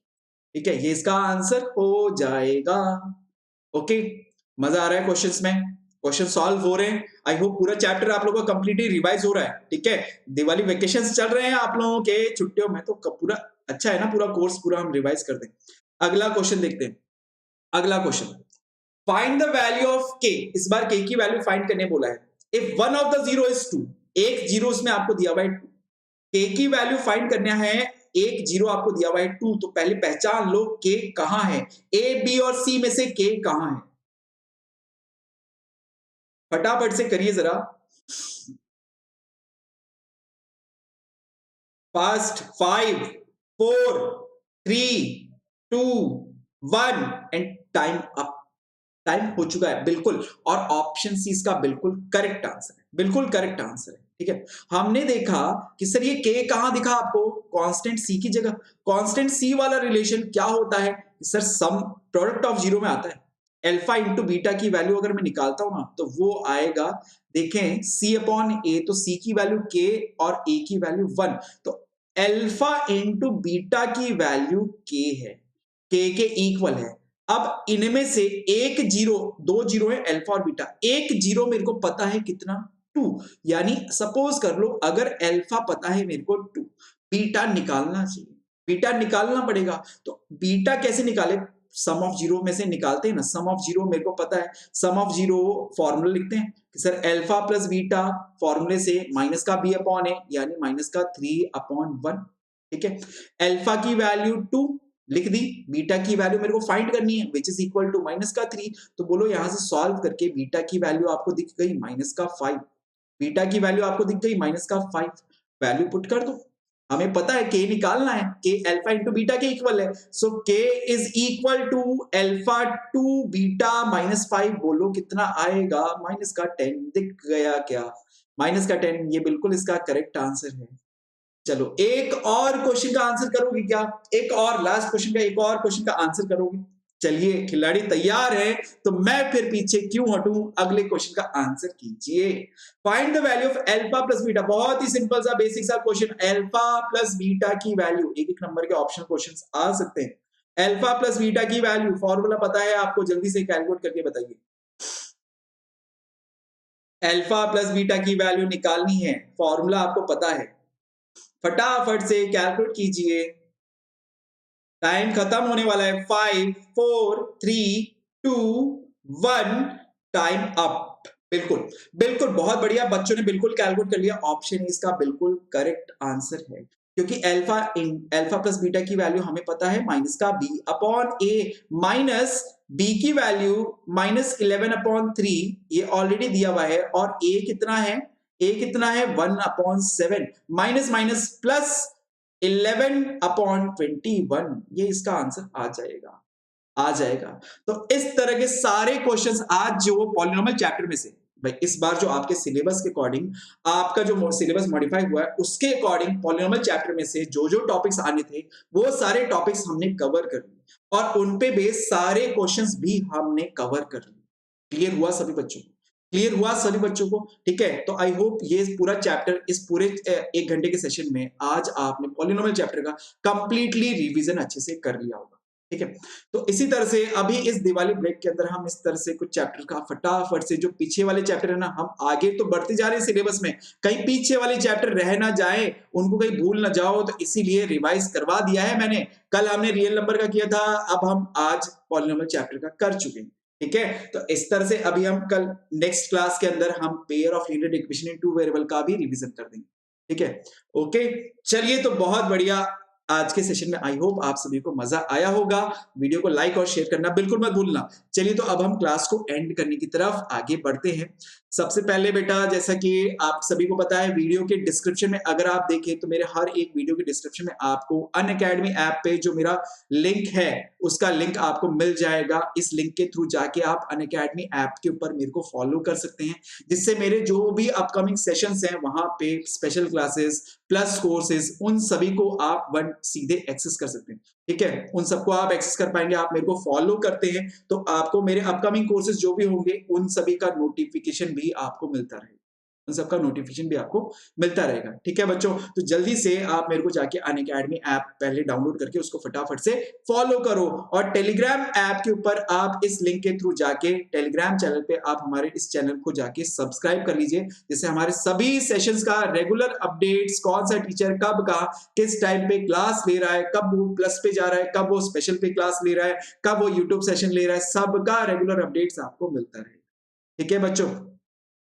ठीक है, ये इसका आंसर हो जाएगा। ओके, मजा आ रहा है क्वेश्चंस में? क्वेश्चन सॉल्व हो रहे हैं। आई होप पूरा चैप्टर आप लोगों का कंप्लीटली रिवाइज हो रहा है। ठीक है, दिवाली वेकेशंस चल रहे हैं आप लोगों के छुट्टियों में, तो पूरा अच्छा है ना, पूरा कोर्स पूरा हम रिवाइज कर दें। अगला क्वेश्चन देखते हैं। अगला question, find the value of के। इस बार के की वैल्यू फाइंड करने बोला है। If one of the zero is 2, एक जीरो उसमें आपको दिया हुआ है 2, के की वैल्यू फाइंड करना है। एक जीरो आपको दिया हुआ है 2, तो पहले पहचान लो के कहां है। ए बी और सी में से के कहां है? फटाफट से करिए जरा, fast. 5 4 3 2 1 and time up. Time हो चुका है बिल्कुल। और ऑप्शन सी इसका बिल्कुल करेक्ट आंसर है, बिल्कुल करेक्ट आंसर है। ठीक है, हमने देखा कि सर ये के कहां दिखा आपको? कांस्टेंट सी की जगह। कांस्टेंट सी वाला रिलेशन क्या होता है sir? Sum product of zero में आता है। अल्फा इंटू बीटा की वैल्यू अगर मैं निकालता हूं ना, तो वो आएगा, देखें, सी अपॉन ए, तो सी की वैल्यू के और ए की वैल्यू 1, तो अल्फा इंटू बीटा की वैल्यू के है, के इक्वल है। अब इनमें से एक जीरो, दो जीरो है अल्फा और बीटा, एक जीरो मेरे को पता है कितना? 2। यानी सपोज कर लो अगर अल्फा पता है मेरे को 2, बीटा निकालना चाहिए, बीटा निकालना पड़ेगा। तो बीटा कैसे निकाले? सम ऑफ जीरो में से निकालते हैं ना। सम ऑफ जीरो मेरे को पता है, सम ऑफ जीरो फॉर्मूला लिखते हैं कि सर अल्फा प्लस बीटा, फॉर्मूले से माइनस का बी अपॉन ए, यानी माइनस का 3 अपॉन 1। ठीक है, अल्फा की वैल्यू 2 लिख दी, बीटा की वैल्यू मेरे को फाइंड करनी है which is equal to minus का 3। तो बोलो यहां से सॉल्व करके बीटा की वैल्यू आपको दिख गई माइनस का 5, बीटा की वैल्यू आपको दिख गई माइनस का 5, वैल्यू पुट कर दो। हमें पता है के निकालना है, के अल्फा इंटू बीटा के इक्वल है, so k is equal to alpha to beta -5। बोलो कितना आएगा? -10 दिख गया क्या? -10, ये बिल्कुल इसका करेक्ट आंसर है। चलो एक और क्वेश्चन का आंसर करोगे क्या? एक और लास्ट क्वेश्चन का, एक और क्वेश्चन का आंसर करोगे? चलिए खिलाड़ी तैयार है तो मैं फिर पीछे क्यों हटूं, अगले क्वेश्चन का आंसर कीजिए। Find the value of alpha plus beta, बहुत ही सिंपल सा बेसिक सा क्वेश्चन। अल्फा प्लस बीटा की वैल्यू, एक एक नंबर के ऑप्शन क्वेश्चंस आ सकते हैं। अल्फा प्लस बीटा की वैल्यू फॉर्मूला पता है आपको? जल्दी से कैलकुलेट करके बताइए। अल्फा प्लस बीटा की वैल्यू निकालनी है, फॉर्मूला आपको पता है, फटाफट से कैलकुलेट कीजिए। टाइम खत्म होने वाला है। 5 4 3 2 1, टाइम अप। बिल्कुल बिल्कुल, बहुत बढ़िया, बच्चों ने बिल्कुल कैलकुलेट कर लिया। ऑप्शन इसका बिल्कुल करेक्ट आंसर है, क्योंकि अल्फा प्लस बीटा की वैल्यू हमें पता है माइनस का बी अपॉन ए, माइनस बी की वैल्यू माइनस 11/3, ये ऑलरेडी दिया हुआ है। और ए कितना है? ए कितना है? 1/7, माइनस माइनस प्लस 11/21, ये इसका आंसर आ जाएगा, आ जाएगा। तो इस तरह के सारे क्वेश्चंस आज जो पॉलिनोमियल चैप्टर में से, भाई इस बार जो आपके सिलेबस के अकॉर्डिंग, आपका जो सिलेबस मॉडिफाई हुआ है उसके अकॉर्डिंग पॉलिनोमियल चैप्टर में से जो जो टॉपिक्स आने थे वो सारे टॉपिक्स हमने कवर कर लिए और उन पे बेस सारे क्वेश्चंस भी हमने कवर कर लिए। क्लियर हुआ सभी बच्चों को? क्लियर हुआ सभी बच्चों को? ठीक है, तो आई होप ये पूरा चैप्टर, इस पूरे 1 घंटे के सेशन में आज आपने पॉलिनोमियल चैप्टर का कंप्लीटली रिवीजन अच्छे से कर लिया होगा। ठीक है, तो इसी तरह से अभी इस दिवाली ब्रेक के अंदर हम इस तरह से कुछ चैप्टर का फटाफट से, जो पीछे वाले चैप्टर है ना, हम आगे तो बढ़ते जा रहे हैं सिलेबस में, कहीं पीछे वाले चैप्टर रह ना जाए, उनको कहीं भूल ना जाओ, तो इसीलिए रिवाइज करवा दिया है मैंने। कल हमने रियल नंबर का किया था, अब हम आज पॉलिनोमियल चैप्टर का कर चुके हैं। ठीक है, तो इस तरह से अभी हम कल नेक्स्ट क्लास के अंदर हम pair of linear equation in 2 variable का भी रिवीजन कर देंगे। ठीक है, ओके, चलिए तो बहुत बढ़िया। आज के सेशन में आई होप आप सभी को मजा आया होगा। वीडियो को लाइक और शेयर करना बिल्कुल मत भूलना। चलिए तो अब हम क्लास को एंड करने की तरफ आगे बढ़ते हैं। सबसे पहले बेटा, जैसा कि आप सभी को पता है, वीडियो के डिस्क्रिप्शन में अगर आप देखें तो मेरे हर एक वीडियो के डिस्क्रिप्शन में आपको अनअकैडमी ऐप पे जो मेरा लिंक है उसका लिंक आपको मिल जाएगा। इस लिंक के थ्रू जाके आप अनअकैडमी ऐप के ऊपर मेरे को फॉलो कर सकते हैं, जिससे मेरे जो भी अपकमिंग सेशंस हैं वहां पे स्पेशल क्लासेस प्लस कोर्सेज, उन सभी को आप सीधे एक्सेस कर सकते हैं। ठीक है, उन सबको आप एक्सेस कर पाएंगे। आप मेरे को फॉलो करते हैं तो आपको मेरे अपकमिंग कोर्सेज जो भी होंगे उन सभी का नोटिफिकेशन भी आपको मिलता रहेगा, उन सबका नोटिफिकेशन भी आपको मिलता रहेगा। ठीक है बच्चों, तो जल्दी से आप मेरे को जाके अनअकैडमी ऐप पहले डाउनलोड करके उसको फटाफट से फॉलो करो, और टेलीग्राम ऐप के ऊपर आप इस लिंक के थ्रू जाके टेलीग्राम चैनल पे आप हमारे इस चैनल को जाके सब्सक्राइब कर लीजिए, जिससे हमारे सभी सेशंस का रेगुलर अपडेट्स, कौन सा टीचर कब का किस टाइम पे क्लास ले रहा है, कब वो प्लस पे जा रहा है, कब वो स्पेशल पे क्लास ले रहा है, कब वो यूट्यूब सेशन ले रहा है, सबका रेगुलर अपडेट्स आपको मिलता रहेगा। ठीक है बच्चों,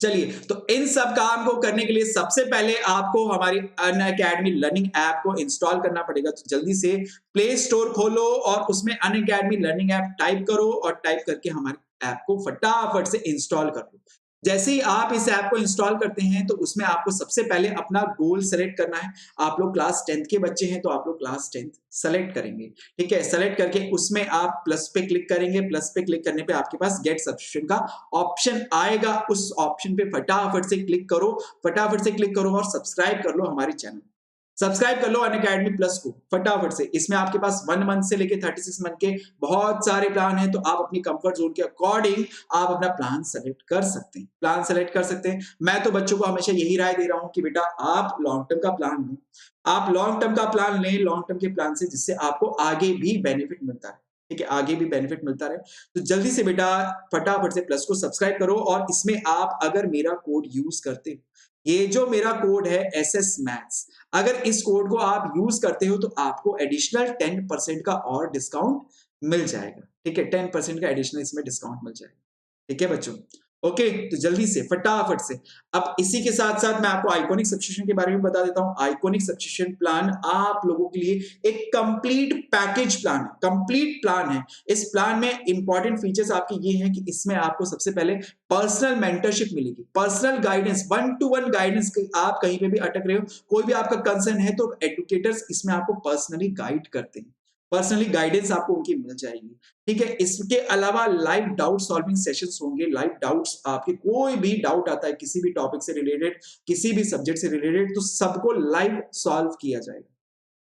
चलिए तो इन सब काम को करने के लिए सबसे पहले आपको हमारी अनअकैडमी लर्निंग ऐप को इंस्टॉल करना पड़ेगा। तो जल्दी से प्ले स्टोर खोलो और उसमें अनअकैडमी लर्निंग ऐप टाइप करो, और टाइप करके हमारी ऐप को फटाफट से इंस्टॉल कर लो। जैसे ही आप इस ऐप को इंस्टॉल करते हैं तो उसमें आपको सबसे पहले अपना गोल सेलेक्ट करना है। आप लोग क्लास 10th के बच्चे हैं तो आप लोग क्लास 10th सेलेक्ट करेंगे। ठीक है, सेलेक्ट करके उसमें आप प्लस पे क्लिक करेंगे। प्लस पे क्लिक करने पे आपके पास गेट सब्सक्रिप्शन का ऑप्शन आएगा, उस ऑप्शन पे फटाफट से क्लिक करो, फटाफट से क्लिक करो और सब्सक्राइब कर लो हमारे चैनल। सब्सक्राइब कर लो अनअकैडमी प्लस को फटाफट से। इसमें आपके पास 1 मंथ से लेके 36 मंथ के बहुत सारे प्लान हैं, तो आप अपनी कंफर्ट जोन के अकॉर्डिंग आप अपना प्लान सेलेक्ट कर सकते हैं, प्लान सेलेक्ट कर सकते हैं। मैं तो बच्चों को हमेशा यही राय दे रहा हूं कि बेटा आप लॉन्ग टर्म का प्लान लें, आप लॉन्ग टर्म का प्लान लें, लॉन्ग टर्म के प्लान से जिससे आपको आगे भी बेनिफिट मिलता है। ठीक है, आगे भी बेनिफिट मिलता रहे। तो जल्दी से बेटा फटाफट से प्लस को सब्सक्राइब करो, और इसमें आप अगर मेरा कोड यूज करते हो, ये जो मेरा कोड है SS मैथ्स, अगर इस कोड को आप यूज करते हो तो आपको एडिशनल 10% का और डिस्काउंट मिल जाएगा। ठीक है, 10% का एडिशनल इसमें डिस्काउंट मिल जाएगा। ठीक है बच्चों, ओके, तो जल्दी से फटाफट से। अब इसी के साथ साथ मैं आपको आइकॉनिक सब्स्टिट्यूशन के बारे में बता देता हूं। आइकॉनिक सब्स्टिट्यूशन प्लान आप लोगों के लिए एक कंप्लीट पैकेज प्लान है, कंप्लीट प्लान है। इस प्लान में इंपॉर्टेंट फीचर्स आपके ये हैं कि इसमें आपको सबसे पहले पर्सनल मेंटरशिप मिलेगी, पर्सनल गाइडेंस, 1-to-1 गाइडेंस। आप कहीं पे भी अटक रहे हो, कोई भी आपका कंसर्न है तो एडुकेटर्स इसमें आपको पर्सनली गाइड करते हैं। पर्सनली गाइडेंस आपको उनकी मिल जाएगी। ठीक है, इसके अलावा लाइव डाउट सॉल्विंग सेशंस होंगे। लाइव डाउट्स, आपके कोई भी डाउट आता है किसी भी टॉपिक से रिलेटेड, किसी भी सब्जेक्ट से रिलेटेड, तो सबको लाइव सॉल्व किया जाएगा।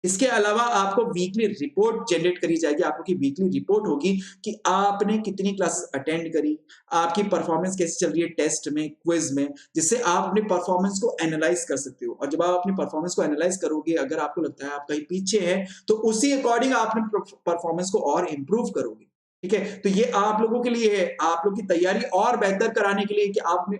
इसके अलावा आपको वीकली रिपोर्ट जनरेट करी जाएगी। आपको की वीकली रिपोर्ट होगी कि आपने कितनी क्लासेस अटेंड करी, आपकी परफॉर्मेंस कैसे चल रही है टेस्ट में, क्विज में, जिससे आप अपने परफॉर्मेंस को एनालाइज कर सकते हो। और जब आप अपनी परफॉर्मेंस को एनालाइज करोगे, अगर आपको लगता है आप कहीं पीछे हैं, तो उसी अकॉर्डिंग आप अपने परफॉर्मेंस को और इंप्रूव करोगे। ठीक है, तो ये आप लोगों के लिए है, आप लोग की तैयारी और बेहतर कराने के लिए कि आप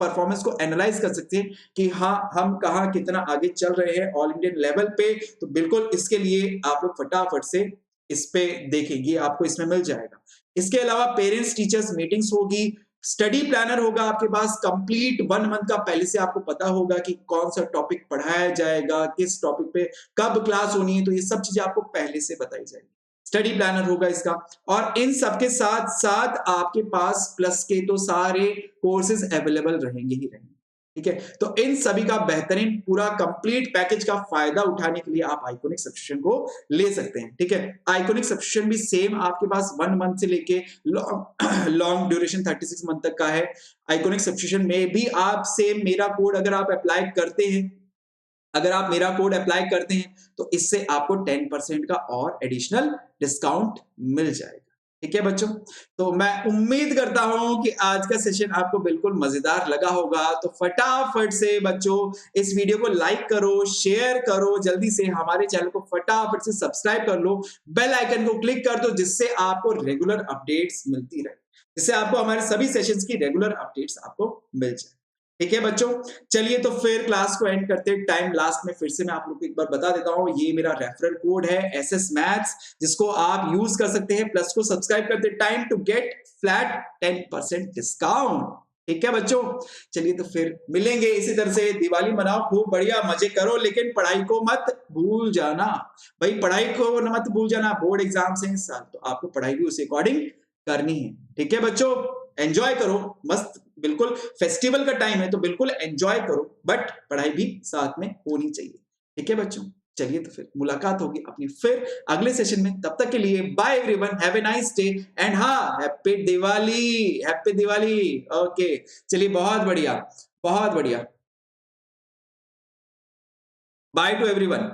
परफॉर्मेंस को एनालाइज कर सकते हैं कि हाँ, हम कहाँ कितना आगे चल रहे हैं ऑल इंडियन लेवल पे। तो बिल्कुल इसके लिए आप लोग फटाफट से इस पे देखेंगे, आपको इसमें मिल जाएगा। इसके अलावा पेरेंट्स टीचर्स मीटिंग्स होगी, स्टडी प्लानर होगा आपके पास कंप्लीट 1 मंथ का। पहले से आपको पता होगा कि कौन सा टॉपिक पढ़ाया जाएगा, किस टॉपिक पे कब क्लास होनी है, तो ये सब चीजें आपको पहले से बताई जाएगी। स्टडी प्लानर होगा इसका। और इन सबके साथ साथ आपके पास प्लस के तो सारे कोर्सेज अवेलेबल रहेंगे ही रहेंगे। ठीक है, तो इन सभी का बेहतरीन पूरा कंप्लीट पैकेज का फायदा उठाने के लिए आप आइकॉनिक सब्सक्रिप्शन को ले सकते हैं। ठीक है, आइकॉनिक सब्सक्रिप्शन भी सेम आपके पास 1 मंथ से लेके लॉन्ग ड्यूरेशन 36 मंथ तक का है। आइकॉनिक सब्सक्रिप्शन में भी आप सेम मेरा कोड अगर आप अप्लाई करते हैं, अगर आप मेरा कोड अप्लाई करते हैं, तो इससे आपको 10% का और एडिशनल डिस्काउंट मिल जाएगा। ठीक है बच्चों, तो मैं उम्मीद करता हूं कि आज का सेशन आपको बिल्कुल मजेदार लगा होगा। तो फटाफट से बच्चों इस वीडियो को लाइक करो, शेयर करो, जल्दी से हमारे चैनल को फटाफट से सब्सक्राइब कर लो, बेल आइकन को क्लिक कर दो, जिससे आपको रेगुलर अपडेट्स मिलती रहे, जिससे आपको हमारे सभी सेशंस की रेगुलर अपडेट्स आपको मिल जाए। ठीक है बच्चों, चलिए तो फिर क्लास को एंड करते टाइम लास्ट में फिर से मैं आप लोग को एक बार बता देता हूं, ये मेरा रेफरल कोड है एसएस मैथ्स, जिसको आप यूज कर सकते हैं प्लस को सब्सक्राइब करते time to get flat 10% discount. ठीक है बच्चों, चलिए तो फिर मिलेंगे इसी तरह से। दिवाली मनाओ, खूब बढ़िया मजे करो, लेकिन पढ़ाई को मत भूल जाना भाई, पढ़ाई को मत भूल जाना। बोर्ड एग्जाम से इस साल, तो आपको पढ़ाई भी उसी अकॉर्डिंग करनी है। ठीक है बच्चों, एंजॉय करो, मस्त, बिल्कुल फेस्टिवल का टाइम है तो बिल्कुल एंजॉय करो, बट पढ़ाई भी साथ में होनी चाहिए। ठीक है बच्चों, चलिए तो फिर मुलाकात होगी अपनी फिर अगले सेशन में। तब तक के लिए bye everyone, have a nice day and हाँ, happy Diwali, happy Diwali. Okay, चलिए, बहुत बढ़िया, बहुत बढ़िया। Bye to everyone.